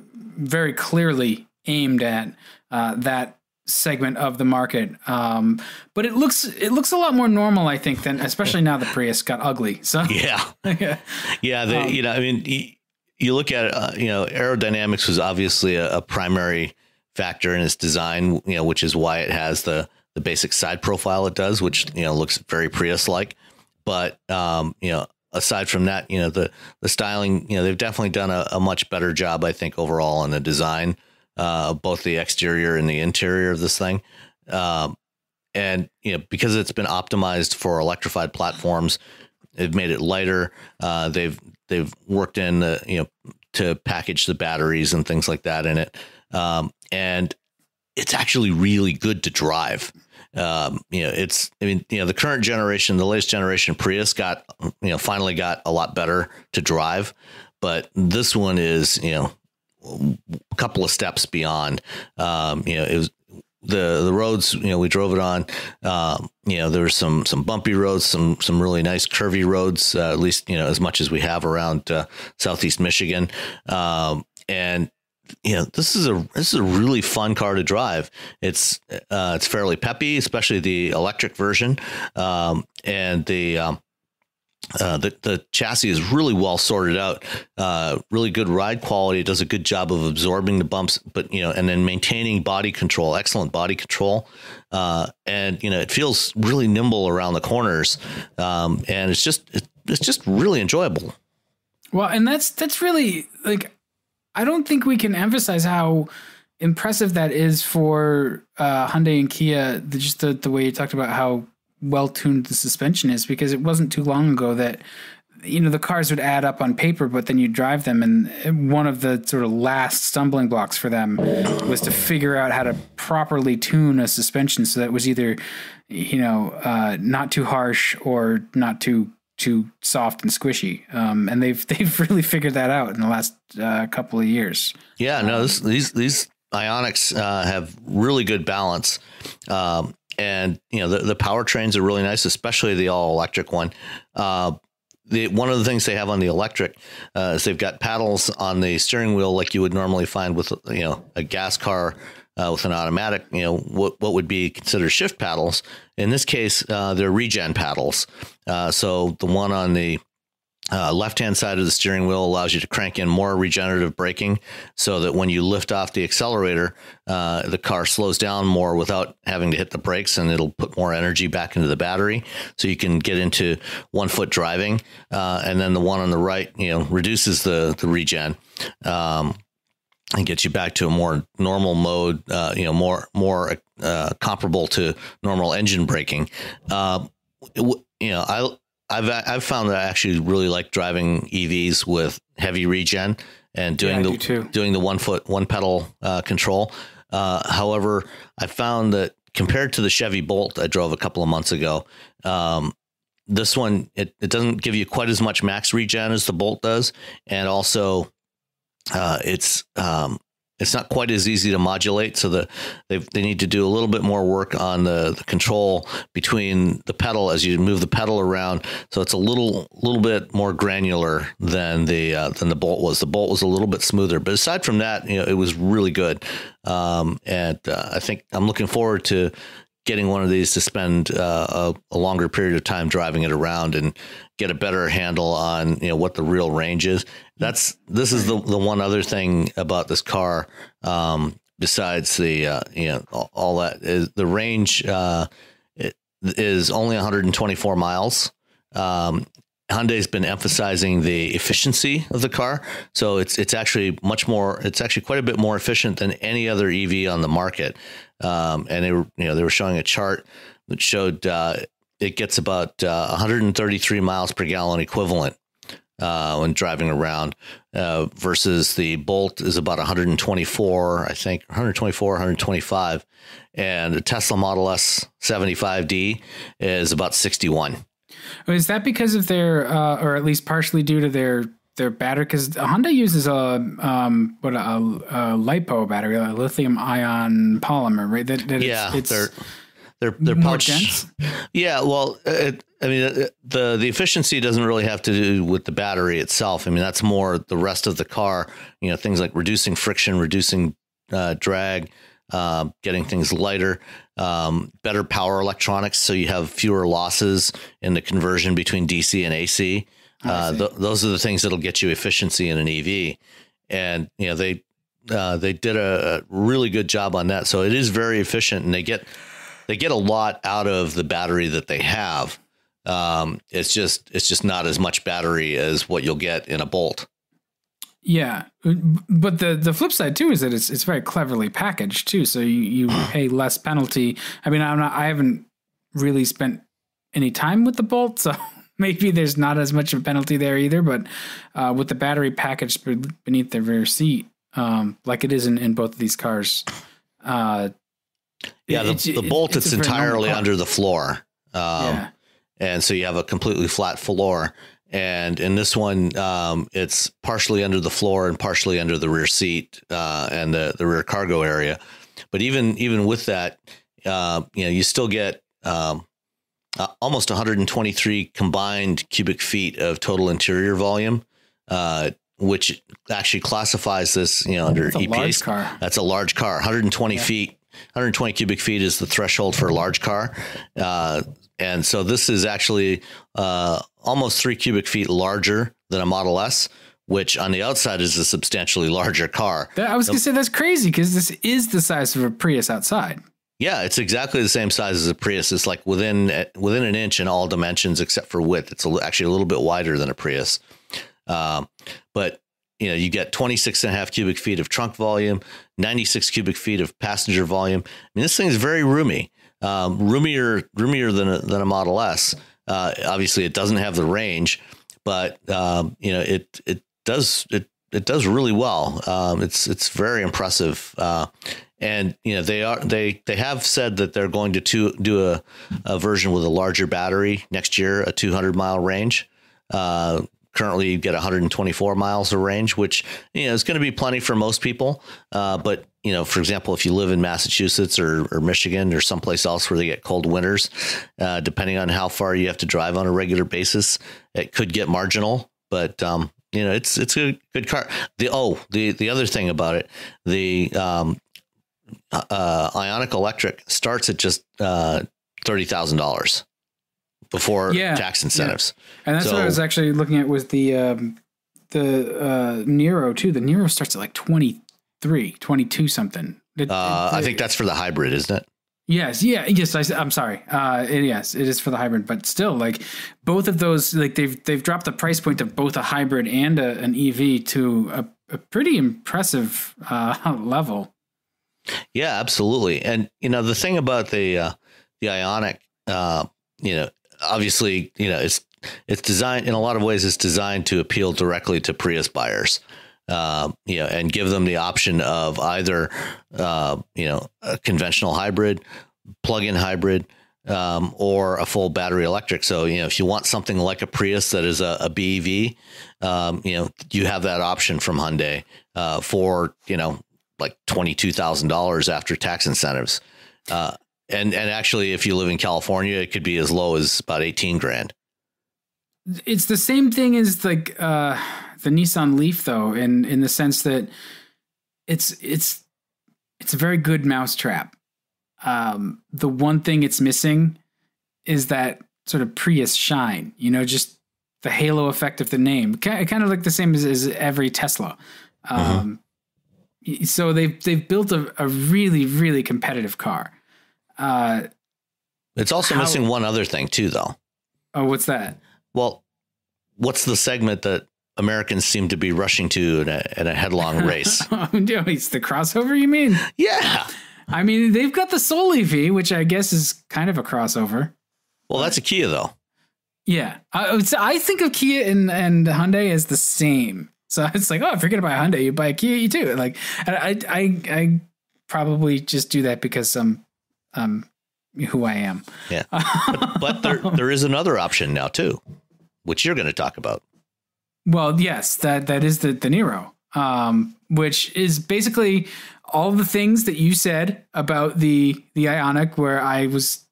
very clearly aimed at that segment of the market, but it looks a lot more normal, I think, than especially now the Prius got ugly. So yeah. You look at it, aerodynamics was obviously a primary factor in its design, which is why it has the basic side profile it does, which looks very Prius like. But aside from that, the styling, they've definitely done a much better job, I think, overall in the design. Both the exterior and the interior of this thing. And, because it's been optimized for electrified platforms, they've made it lighter. They've worked in, to package the batteries and things like that in it. And it's actually really good to drive. The current generation, the latest generation Prius finally got a lot better to drive, but this one is, a couple of steps beyond. It was the roads, we drove it on. There were some bumpy roads, some really nice curvy roads, at least as much as we have around Southeast Michigan. And this is a really fun car to drive. It's fairly peppy, especially the electric version, and the the chassis is really well sorted out, really good ride quality. It does a good job of absorbing the bumps, but, and then maintaining body control, excellent body control. And, it feels really nimble around the corners. And it's just really enjoyable. Well, and that's really like, I don't think we can emphasize how impressive that is for Hyundai and Kia. Just the way you talked about how well tuned the suspension is, because it wasn't too long ago that the cars would add up on paper, but then you drive them, and one of the sort of last stumbling blocks for them was to figure out how to properly tune a suspension so that it was either not too harsh or not too soft and squishy. And they've really figured that out in the last couple of years. Yeah, no, these Ioniqs have really good balance. And, the powertrains are really nice, especially the all electric one. One of the things they have on the electric is they've got paddles on the steering wheel like you would normally find with, a gas car with an automatic, what would be considered shift paddles. In this case, they're regen paddles. So the one on the left-hand side of the steering wheel allows you to crank in more regenerative braking so that when you lift off the accelerator, the car slows down more without having to hit the brakes, and it'll put more energy back into the battery so you can get into 1 foot driving. And then the one on the right, reduces the regen and gets you back to a more normal mode, more comparable to normal engine braking. I've found that I actually really like driving EVs with heavy regen and doing the 1 foot, 1 pedal control. However, I found that compared to the Chevy Bolt I drove a couple of months ago, this one, it doesn't give you quite as much max regen as the Bolt does. And also it's not quite as easy to modulate, so they need to do a little bit more work on the control between the pedal as you move the pedal around. So it's a little bit more granular than the Bolt was. The Bolt was a little bit smoother, but aside from that, it was really good. And I think I'm looking forward to getting one of these to spend a longer period of time driving it around and get a better handle on what the real range is. This is the one other thing about this car, besides the all that, is the range. It is only 124 miles. Hyundai's been emphasizing the efficiency of the car, so it's actually much more. It's actually quite a bit more efficient than any other EV on the market. And they were showing a chart that showed it gets about 133 miles per gallon equivalent when driving around, versus the Bolt is about 124, I think 125, and the Tesla Model S 75D is about 61. Is that because of their, or at least partially due to their battery? Because Honda uses a LiPo battery, a lithium ion polymer, right? They're more dense. Yeah, well, the efficiency doesn't really have to do with the battery itself. I mean, that's more the rest of the car. Things like reducing friction, reducing drag, getting things lighter, better power electronics, so you have fewer losses in the conversion between DC and AC. Those are the things that'll get you efficiency in an EV, and they did a really good job on that. So it is very efficient, and they get a lot out of the battery that they have. It's just not as much battery as what you'll get in a Bolt. Yeah, but the flip side too is that it's very cleverly packaged too. So you pay less penalty. I mean, I haven't really spent any time with the Bolt, so maybe there's not as much of a penalty there either. But with the battery packaged beneath the rear seat, like it is in both of these cars. The Bolt, it's entirely under the floor. And so you have a completely flat floor. And in this one, it's partially under the floor and partially under the rear seat and the rear cargo area. But even with that, you still get almost 123 combined cubic feet of total interior volume, which actually classifies this, under EPA. That's a large car, 120 feet. 120 cubic feet is the threshold for a large car. And so this is actually almost 3 cubic feet larger than a Model S, which on the outside is a substantially larger car. I was going to say that's crazy because this is the size of a Prius outside. Yeah, it's exactly the same size as a Prius. It's like within an inch in all dimensions except for width. It's actually a little bit wider than a Prius. But you get 26.5 cubic feet of trunk volume, 96 cubic feet of passenger volume. I mean, this thing is very roomy, roomier than a Model S. Obviously, it doesn't have the range, but it does really well. It's very impressive. And they have said that they're going to do a version with a larger battery next year, a 200-mile range. Currently, you get 124 miles of range, which is going to be plenty for most people. But for example, if you live in Massachusetts or Michigan or someplace else where they get cold winters, depending on how far you have to drive on a regular basis, it could get marginal. But it's a good car. The other thing about it, the Ioniq Electric starts at just $30,000 before tax incentives. Yeah. And that's what I was actually looking at was the Niro too. The Niro starts at like 22 something. I think that's for the hybrid, isn't it? Yes. Yeah. Yes. I'm sorry. Yes, it is for the hybrid, but still, like both of those, like they've dropped the price point of both a hybrid and an EV to a pretty impressive level. Yeah, absolutely. And the thing about the Ioniq, obviously, it's designed in a lot of ways. It's designed to appeal directly to Prius buyers. And give them the option of either, a conventional hybrid, plug-in hybrid, or a full battery electric. So, if you want something like a Prius that is a BEV, you have that option from Hyundai for, like $22,000 after tax incentives. And actually, if you live in California, it could be as low as about 18 grand. It's the same thing as like the Nissan Leaf, though, in the sense that it's a very good mousetrap. The one thing it's missing is that sort of Prius shine, just the halo effect of the name, kind of like the same as every Tesla. So they've built a really, really competitive car. It's also missing one other thing too, though. Oh, what's that? Well, what's the segment that Americans seem to be rushing to in a headlong race? It's the crossover, you mean? Yeah. I mean, they've got the Soul EV, which I guess is kind of a crossover. Well, that's a Kia, though. Yeah. I think of Kia and Hyundai as the same. So it's like, oh, if you're going to buy a Hyundai, you buy a Kia, you too. Like, I probably just do that because I'm who I am. Yeah. But there is another option now, too, which you're going to talk about. Well, yes, that is the Niro, which is basically all the things that you said about the Ioniq, where I was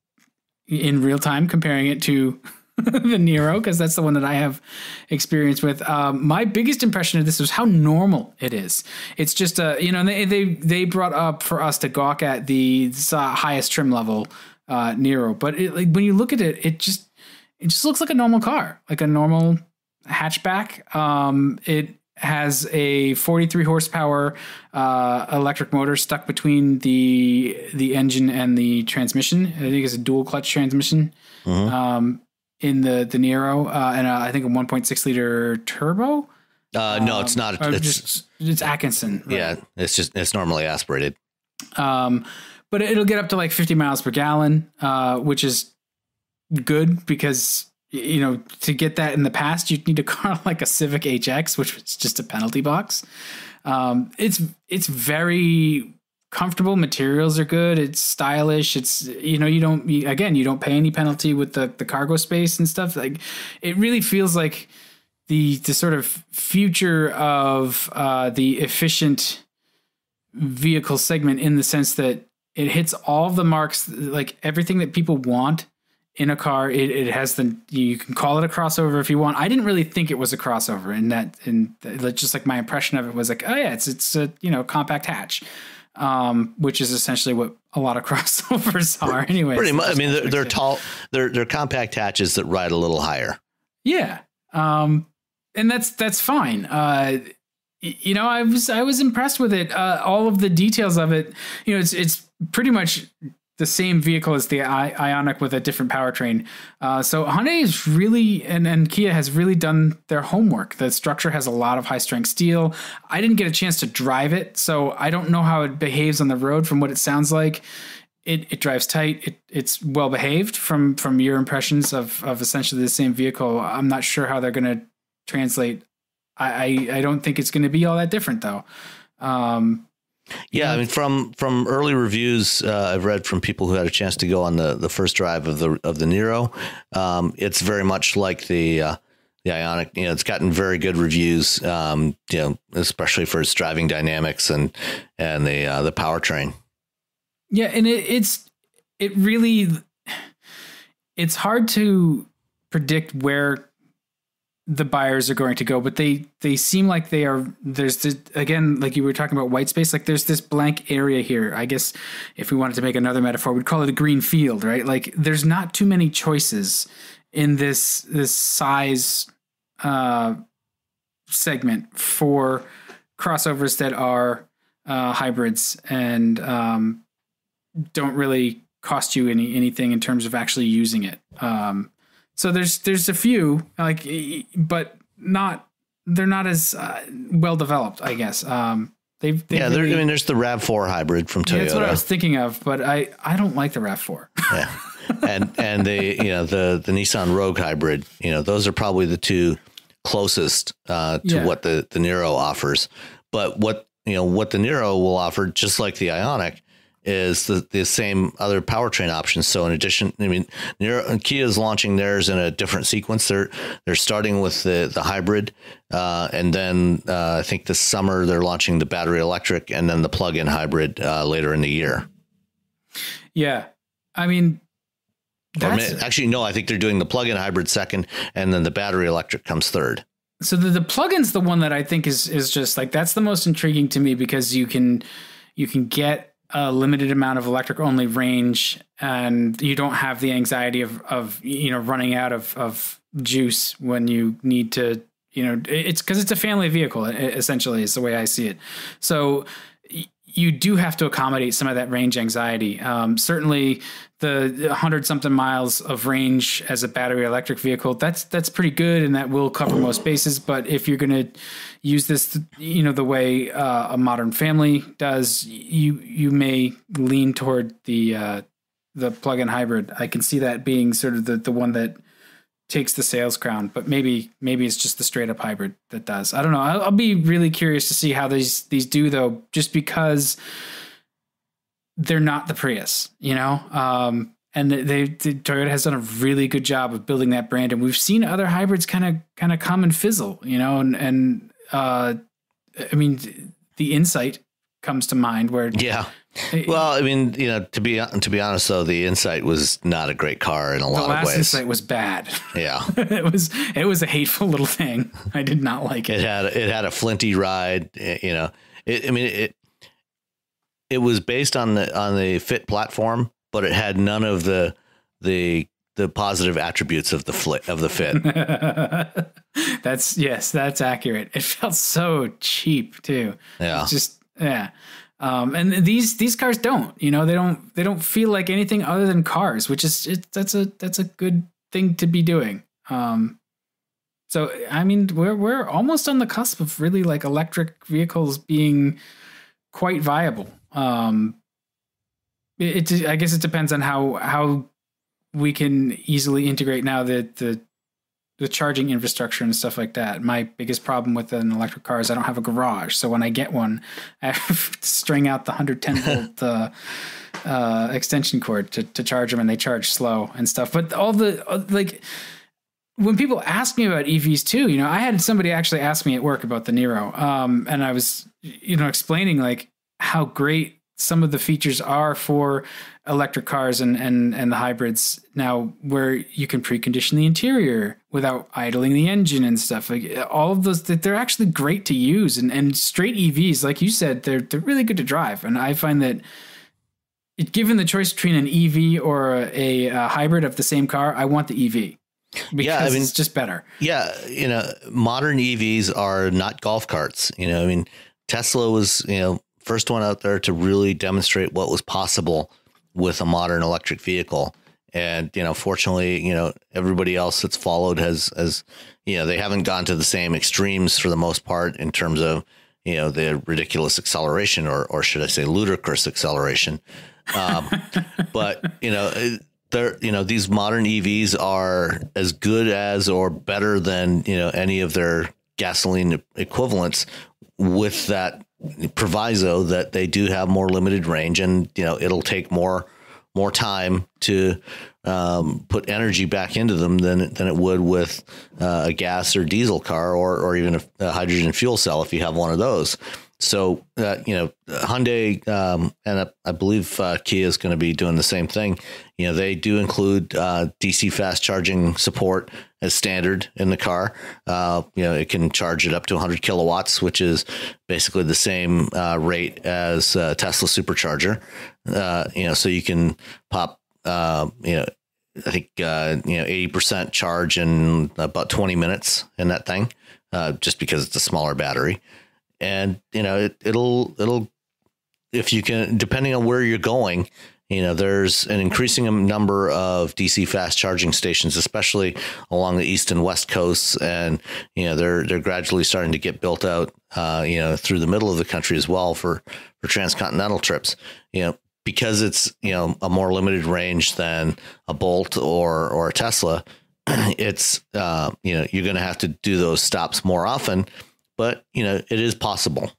in real time comparing it to the Niro, because that's the one that I have experience with. My biggest impression of this was how normal it is. It's just they brought up for us to gawk at the highest trim level Niro, but when you look at it, it just looks like a normal car, like a normal hatchback. It has a 43 horsepower electric motor stuck between the engine and the transmission. I think it's a dual clutch transmission in the Niro, and I think a 1.6 liter turbo. No, it's not. It's Atkinson. Right? Yeah, it's normally aspirated. But it'll get up to like 50 miles per gallon, which is good because to get that in the past, you'd need a car like a Civic HX, which was just a penalty box. It's very comfortable. Materials are good. It's stylish. It's, you don't pay any penalty with the cargo space and stuff. Like, it really feels like the sort of future of the efficient vehicle segment, in the sense that it hits all of the marks, like everything that people want in a car. It has you can call it a crossover if you want. I didn't really think it was a crossover, and just like my impression of it was like, oh yeah, it's a compact hatch. which is essentially what a lot of crossovers are anyway. Pretty much. I mean, they're tall, they're compact hatches that ride a little higher. Yeah. And that's fine. You know, I was impressed with it. All of the details of it, you know, it's pretty much the same vehicle as the Ioniq with a different powertrain. So Hyundai is really, and Kia has really done their homework. The structure has a lot of high strength steel. I didn't get a chance to drive it, so I don't know how it behaves on the road. From what it sounds like, it drives tight. It's well behaved from your impressions of essentially the same vehicle. I'm not sure how they're going to translate. I don't think it's going to be all that different though. Yeah, I mean, from early reviews I've read from people who had a chance to go on the first drive of the Niro, it's very much like the Ioniq. You know, it's gotten very good reviews. You know, especially for its driving dynamics and the powertrain. Yeah, and it's hard to predict where the buyers are going to go, but they seem like they are. There's this, again, like you were talking about white space, like there's this blank area here. I guess if we wanted to make another metaphor, we'd call it a green field, right? Like there's not too many choices in this size segment for crossovers that are hybrids and don't really cost you anything in terms of actually using it. So there's a few, like, but they're not as well developed, I guess. Really, I mean, there's the RAV4 hybrid from Toyota. Yeah, that's what I was thinking of, but I don't like the RAV4. Yeah, and the Nissan Rogue hybrid. You know, those are probably the two closest to what the Niro offers. But what the Niro will offer, just like the Ioniq, is the same other powertrain options. So in addition, I mean, Kia is launching theirs in a different sequence. They're starting with the hybrid, and then I think this summer they're launching the battery electric and then the plug-in hybrid later in the year. Yeah, I mean, actually, no, I think they're doing the plug-in hybrid second, and then the battery electric comes third. So the plug-in's the one that I think is just like, that's the most intriguing to me, because you can get a limited amount of electric only range, and you don't have the anxiety of running out of juice when you need to, it's because it's a family vehicle, essentially, is the way I see it. So you do have to accommodate some of that range anxiety. Certainly the 100 something miles of range as a battery electric vehicle, that's pretty good, and that will cover most bases. But if you're going to use this, the way a modern family does, you may lean toward the plug-in hybrid. I can see that being sort of the one that takes the sales crown, but maybe it's just the straight up hybrid that does. I don't know. I'll be really curious to see how these do, though, just because they're not the Prius, and Toyota has done a really good job of building that brand, and we've seen other hybrids kind of come and fizzle, I mean, the Insight comes to mind where, yeah. Well, I mean, to be honest, though, the Insight was not a great car in a lot of ways. The last Insight was bad. Yeah, it was a hateful little thing. I did not like it. It had a flinty ride. It was based on the Fit platform, but it had none of the positive attributes of the Fit. That's accurate. It felt so cheap too. Yeah, it's just yeah. And these cars don't, they don't feel like anything other than cars, which is that's a good thing to be doing. So I mean, we're almost on the cusp of really like electric vehicles being quite viable. I guess it depends on how we can easily integrate now the charging infrastructure and stuff like that. My biggest problem with an electric car is I don't have a garage. So when I get one, I have to string out the 110 volt extension cord to charge them, and they charge slow and stuff. But all the when people ask me about EVs too, I had somebody actually ask me at work about the Niro, and I was explaining like how great some of the features are for electric cars and the hybrids now, where you can precondition the interior without idling the engine and stuff. Like all of those, they're actually great to use. And straight EVs, like you said, they're really good to drive. And I find that given the choice between an EV or a hybrid of the same car, I want the EV. Because it's just better. Yeah. Modern EVs are not golf carts. Tesla was, first one out there to really demonstrate what was possible with a modern electric vehicle. And, fortunately, everybody else that's followed has, they haven't gone to the same extremes for the most part in terms of, the ridiculous acceleration or should I say ludicrous acceleration. But, these modern EVs are as good as or better than, any of their gasoline equivalents, with that proviso that they do have more limited range, and it'll take more time to put energy back into them than it would with a gas or diesel car or even a hydrogen fuel cell if you have one of those. So Hyundai and I believe Kia is going to be doing the same thing. They do include DC fast charging support as standard in the car. It can charge it up to 100 kilowatts, which is basically the same rate as Tesla supercharger. So you can pop, I think 80% charge in about 20 minutes in that thing, just because it's a smaller battery. And, it'll, if you can, depending on where you're going, there's an increasing number of DC fast charging stations, especially along the east and west coasts. And, they're gradually starting to get built out, through the middle of the country as well for transcontinental trips, because it's, a more limited range than a Bolt or a Tesla. It's, you're going to have to do those stops more often. But, it is possible.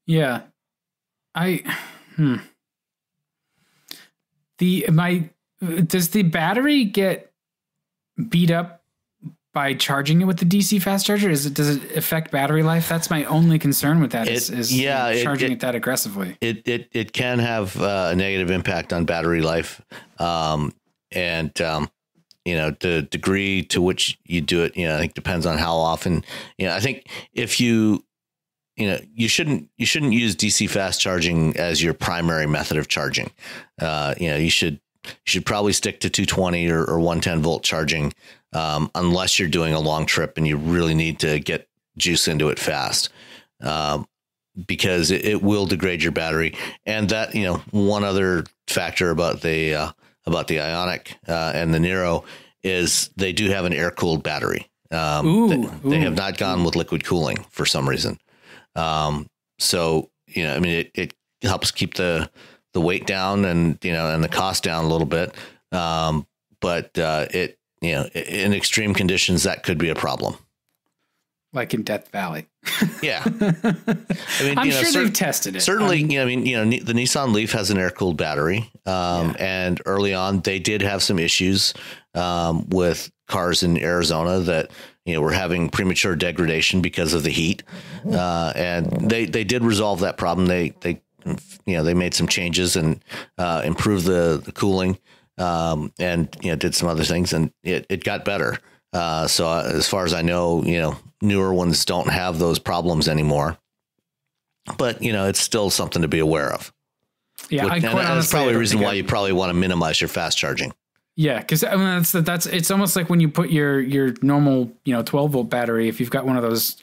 Yeah. Does the battery get beat up by charging it with the DC fast charger? Does it affect battery life? That's my only concern with that is charging it that aggressively. It can have a negative impact on battery life. The degree to which you do it, I think depends on how often. I think if you shouldn't use DC fast charging as your primary method of charging. You should probably stick to 220 or 110 volt charging, unless you're doing a long trip and you really need to get juice into it fast, because it will degrade your battery. And that, one other factor about the Ioniq and the Niro is they do have an air-cooled battery. They have not gone with liquid cooling for some reason. It helps keep the weight down and the cost down a little bit. In extreme conditions, that could be a problem. Like in Death Valley. Yeah. I'm sure they've tested it. Certainly, the Nissan Leaf has an air-cooled battery. And early on, they did have some issues with cars in Arizona that, were having premature degradation because of the heat. And they did resolve that problem. They made some changes and improved the cooling and, did some other things, and it got better. So as far as I know, newer ones don't have those problems anymore, but it's still something to be aware of. Yeah. That's probably a reason why you probably want to minimize your fast charging. Yeah. Cause that's it's almost like when you put your normal, 12 volt battery, if you've got one of those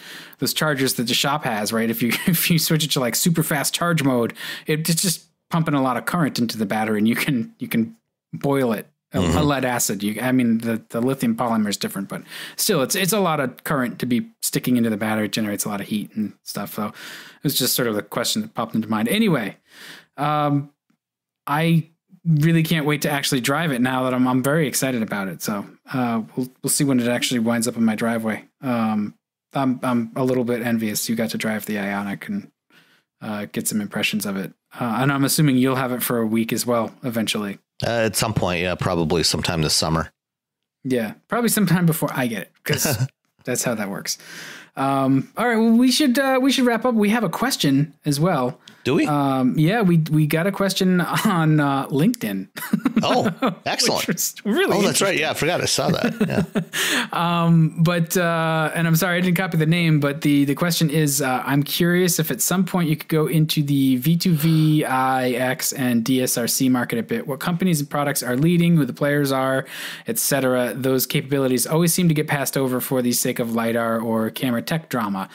chargers that the shop has, right? If you switch it to like super fast charge mode, it's just pumping a lot of current into the battery, and you can boil it. A lead acid. The lithium polymer is different, but still, it's a lot of current to be sticking into the battery. It generates a lot of heat and stuff. So it was just sort of the question that popped into mind. Anyway, I really can't wait to actually drive it now that I'm very excited about it. So we'll see when it actually winds up in my driveway. I'm a little bit envious you got to drive the Ioniq and get some impressions of it. And I'm assuming you'll have it for a week as well eventually. At some point, yeah, probably sometime this summer. Yeah, probably sometime before I get it, because that's how that works. All right, well, we should wrap up. We have a question as well. Do we? Yeah, we got a question on LinkedIn. Oh, excellent. Really? That's right. Yeah, I forgot I saw that. Yeah. But and I'm sorry I didn't copy the name, but the question is, I'm curious if at some point you could go into the V2V, IX, and DSRC market a bit. What companies and products are leading, who the players are, etc. Those capabilities always seem to get passed over for the sake of LiDAR or camera tech drama.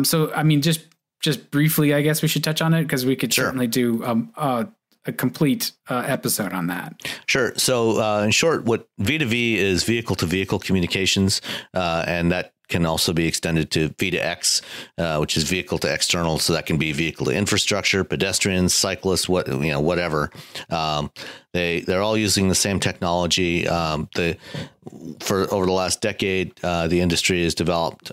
So, I mean, just briefly, I guess we should touch on it because we could certainly do a complete episode on that. Sure. So in short, what V2V is vehicle to vehicle communications, and that can also be extended to V2X, which is vehicle to external. So that can be vehicle to infrastructure, pedestrians, cyclists, whatever. They're all using the same technology. For over the last decade, the industry has developed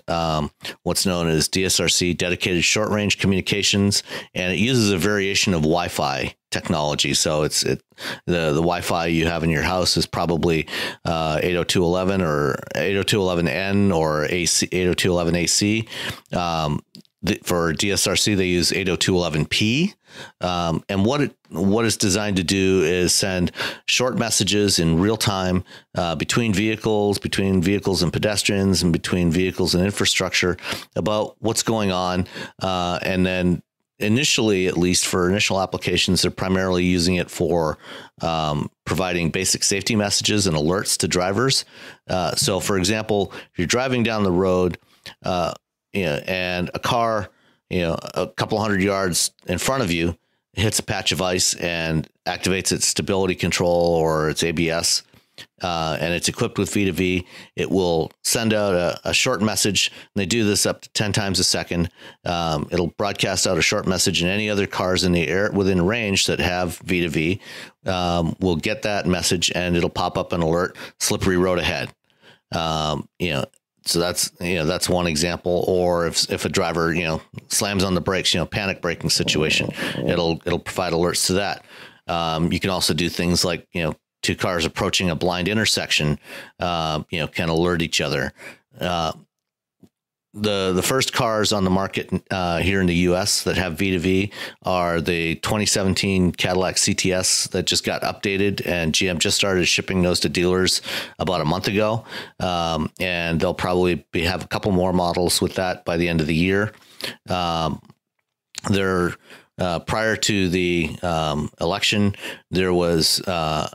what's known as DSRC, dedicated short range communications, and it uses a variation of Wi-Fi technology. So the Wi-Fi you have in your house is probably 802.11 or 802.11n or AC 802.11ac. For DSRC, they use 802.11p. And what it's designed to do is send short messages in real time between vehicles and pedestrians, and between vehicles and infrastructure about what's going on. And then initially, at least for initial applications, they're primarily using it for providing basic safety messages and alerts to drivers. So, for example, if you're driving down the road, and a car, a couple hundred yards in front of you hits a patch of ice and activates its stability control or its ABS, and it's equipped with V2V, it will send out a short message. And they do this up to 10 times a second. It'll broadcast out a short message, and any other cars in the air within range that have V2V will get that message, and it'll pop up an alert: slippery road ahead. So that's one example. Or if a driver, slams on the brakes, panic braking situation, it'll provide alerts to that. You can also do things like, two cars approaching a blind intersection, can alert each other. The first cars on the market here in the U.S. that have V2V are the 2017 Cadillac CTS that just got updated, and GM just started shipping those to dealers about a month ago. And they'll probably have a couple more models with that by the end of the year. Prior to the election, there was a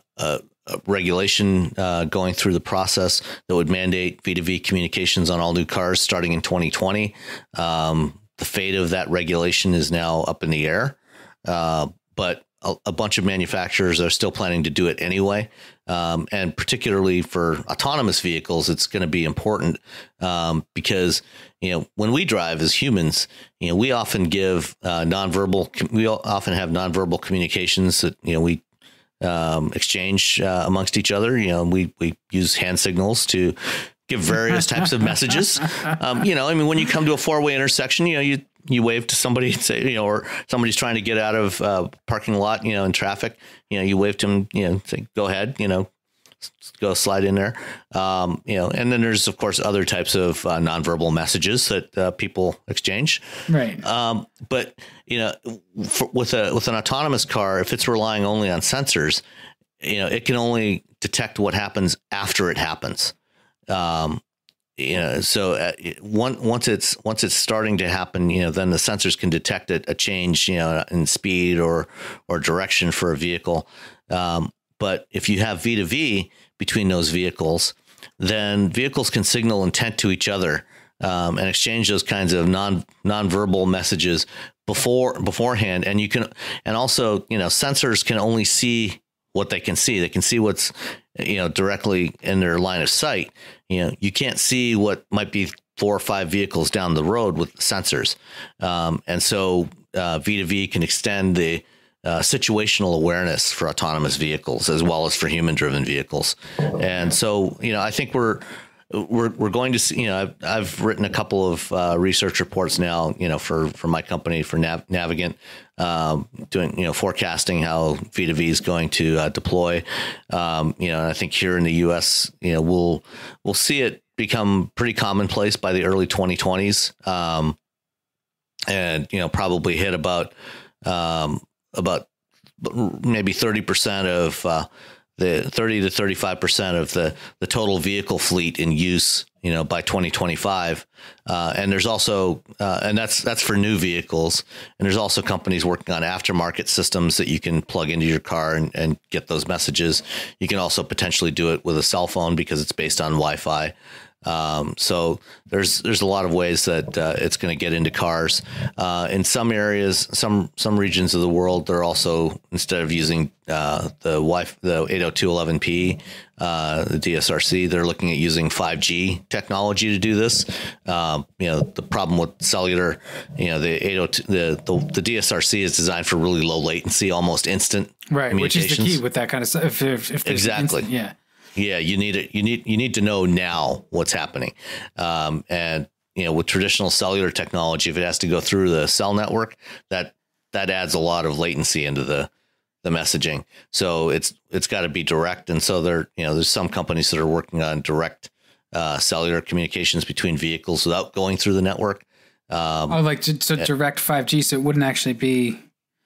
regulation going through the process that would mandate V2V communications on all new cars starting in 2020. The fate of that regulation is now up in the air, but a bunch of manufacturers are still planning to do it anyway. And particularly for autonomous vehicles, it's going to be important because, when we drive as humans, we often give we often have nonverbal communications that, we exchange amongst each other. We use hand signals to give various types of messages. When you come to a four-way intersection, you wave to somebody and say, or somebody's trying to get out of parking lot, in traffic, you wave to them, say, go ahead, go slide in there. And then there's, of course, other types of nonverbal messages that people exchange. Right. But, with an autonomous car, if it's relying only on sensors, it can only detect what happens after it happens. So once it's starting to happen, then the sensors can detect a change, in speed or direction for a vehicle. But if you have V2V between those vehicles, then vehicles can signal intent to each other and exchange those kinds of nonverbal messages beforehand. And also, sensors can only see what they can see. They can see what's, directly in their line of sight. You can't see what might be 4 or 5 vehicles down the road with sensors. And so V2V can extend the situational awareness for autonomous vehicles as well as for human-driven vehicles. And so, I think we're going to see, I've written a couple of research reports now, for my company, for Navigant, doing, forecasting how V2V is going to deploy. And I think here in the U.S., we'll see it become pretty commonplace by the early 2020s, and, probably hit about about maybe 30% of the 30 to 35% of the total vehicle fleet in use, by 2025. And there's also, and that's for new vehicles. And there's also companies working on aftermarket systems that you can plug into your car and get those messages. You can also potentially do it with a cell phone because it's based on Wi-Fi. So there's a lot of ways that it's going to get into cars. In some areas, some regions of the world, they're also, instead of using the 802.11p, the DSRC, they're looking at using 5G technology to do this. The problem with cellular, the 802, the DSRC is designed for really low latency, almost instant. Right, which is the key with that kind of stuff. If exactly. Instant, yeah. Yeah, you need to know now what's happening. And with traditional cellular technology, if it has to go through the cell network, that adds a lot of latency into the messaging. So it's got to be direct. And so there's some companies that are working on direct cellular communications between vehicles without going through the network. Direct 5G, so it wouldn't actually be.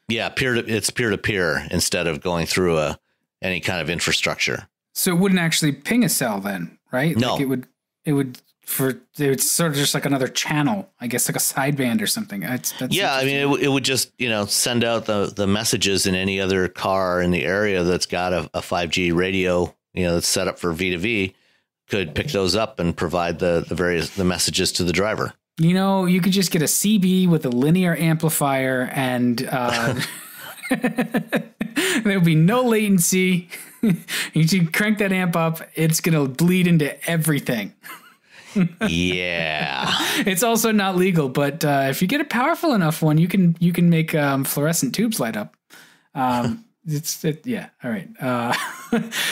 Yeah, it's peer to peer instead of going through any kind of infrastructure. So it wouldn't actually ping a cell then, right? No. Like it would sort of just like another channel, I guess, like a sideband or something. It would just, send out the messages in any other car in the area that's got a 5G radio, that's set up for V2V, could pick those up and provide the messages to the driver. You could just get a CB with a linear amplifier and there'll be no latency. You should crank that amp up. It's going to bleed into everything. Yeah. It's also not legal, but if you get a powerful enough one, you can make fluorescent tubes light up. Yeah. All right.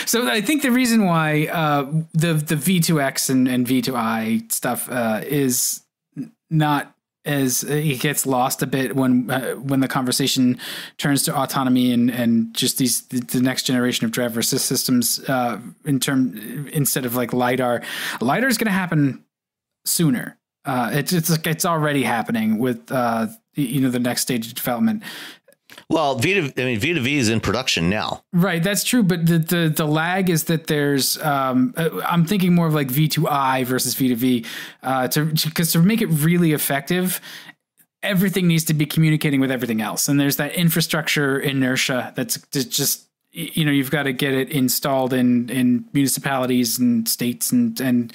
So I think the reason why the V2X and V2I stuff is not as it gets lost a bit when the conversation turns to autonomy and just the next generation of driver assist systems instead of like LiDAR. LiDAR is going to happen sooner. It's already happening with the next stage of development. Well, V2V is in production now. Right, that's true. But the lag is that there's I'm thinking more of like V2I versus V2V because to make it really effective, everything needs to be communicating with everything else. And there's that infrastructure inertia that's just, you've got to get it installed in municipalities and states and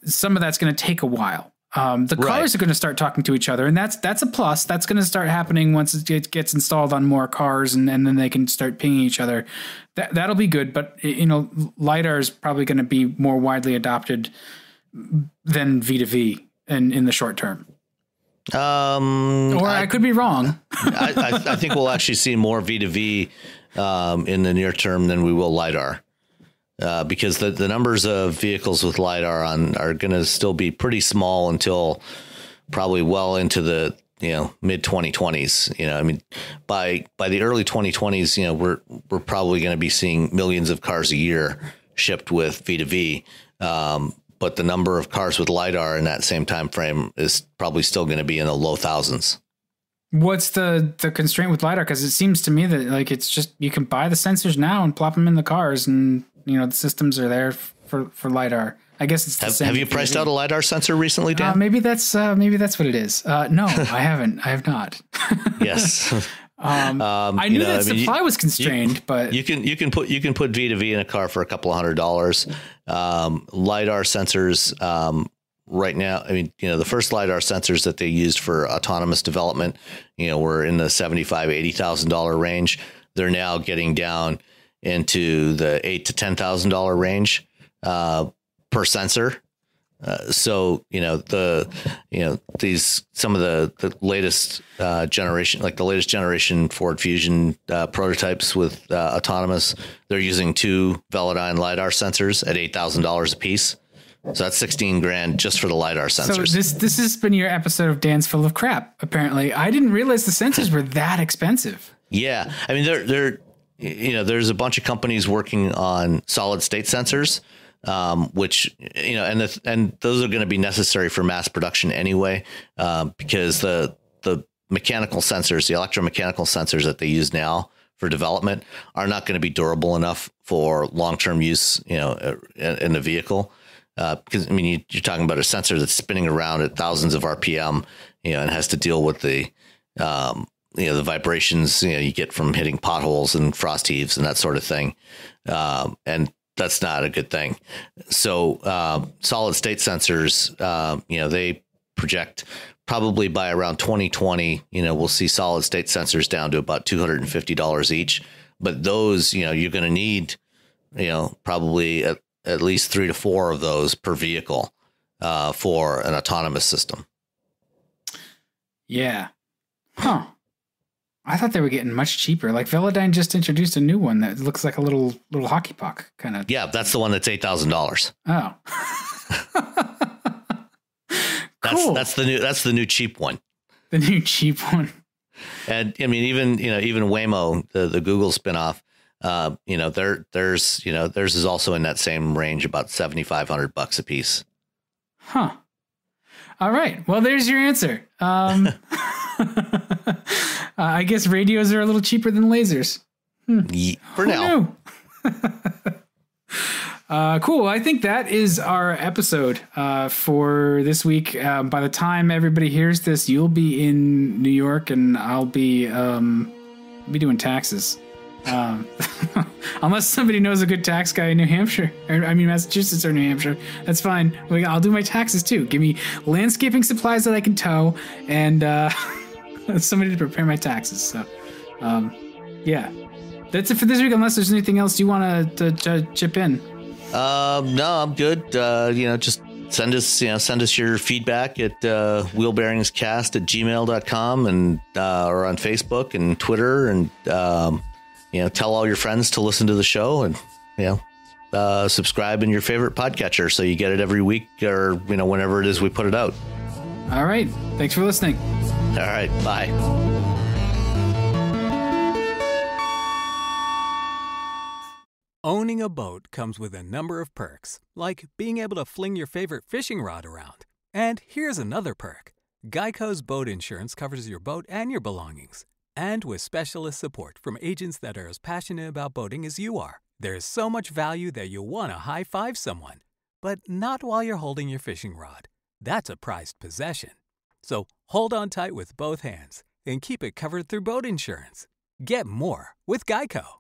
some of that's going to take a while. The cars are going to start talking to each other, and that's a plus. That's going to start happening once it gets installed on more cars, and then they can start pinging each other. That'll be good, but LiDAR is probably going to be more widely adopted than V2V in the short term. I could be wrong. I think we'll actually see more V2V in the near term than we will LiDAR. Because the numbers of vehicles with LiDAR are going to still be pretty small until probably well into the mid 2020s. By the early 2020s, we're probably going to be seeing millions of cars a year shipped with V2V. But the number of cars with LiDAR in that same time frame is probably still going to be in the low thousands. What's the constraint with LiDAR? Because it seems to me that it's just you can buy the sensors now and plop them in the cars and the systems are there for LiDAR. I guess it's the same. Have you priced out a LiDAR sensor recently, Dan? Maybe that's what it is. No, I haven't. I have not. Yes. I knew that supply was constrained, but you can put V2V in a car for a couple of $100. LiDAR sensors right now. The first LiDAR sensors that they used for autonomous development, were in the $75,000-$80,000 range. They're now getting down into the $8,000 to $10,000 range per sensor. So some of the latest generation, like the latest generation Ford Fusion prototypes with autonomous, they're using 2 Velodyne LiDAR sensors at $8,000 a piece. So that's $16,000 just for the LiDAR sensors. So this has been your episode of Dan's Full of Crap. Apparently, I didn't realize the sensors were that expensive. Yeah, there's a bunch of companies working on solid state sensors, which and those are going to be necessary for mass production anyway, because the mechanical sensors, the electromechanical sensors that they use now for development are not going to be durable enough for long-term use, in the vehicle. Because I mean, you're talking about a sensor that's spinning around at thousands of RPM, and has to deal with the vibrations, you get from hitting potholes and frost heaves and that sort of thing. And that's not a good thing. So, solid state sensors, they project probably by around 2020, we'll see solid state sensors down to about $250 each. But those, you're going to need, probably at least 3 to 4 of those per vehicle, for an autonomous system. Yeah. Huh. I thought they were getting much cheaper. Like Velodyne just introduced a new one that looks like a little hockey puck kind of. Yeah, that's the one that's $8,000. Oh. Cool. That's the new cheap one. The new cheap one. And I mean, even Waymo, the Google spinoff, theirs is also in that same range, about $7,500 a piece. Huh. All right. Well, there's your answer. I guess radios are a little cheaper than lasers. For now. Cool. I think that is our episode for this week. By the time everybody hears this, you'll be in New York, and I'll be doing taxes. Unless somebody knows a good tax guy in New Hampshire, Massachusetts or New Hampshire, that's fine. I'll do my taxes too. Give me landscaping supplies that I can tow, and somebody to prepare my taxes. So, yeah, that's it for this week. Unless there's anything else you want to chip in. No, I'm good. Just send us your feedback at wheelbearingscast@gmail.com and or on Facebook and Twitter, and tell all your friends to listen to the show, and subscribe in your favorite podcatcher so you get it every week, or whenever it is we put it out. All right, thanks for listening. All right, bye. Owning a boat comes with a number of perks, like being able to fling your favorite fishing rod around. And here's another perk. Geico's boat insurance covers your boat and your belongings. And with specialist support from agents that are as passionate about boating as you are, there's so much value that you'll want to high-five someone. But not while you're holding your fishing rod. That's a prized possession. So hold on tight with both hands and keep it covered through boat insurance. Get more with Geico.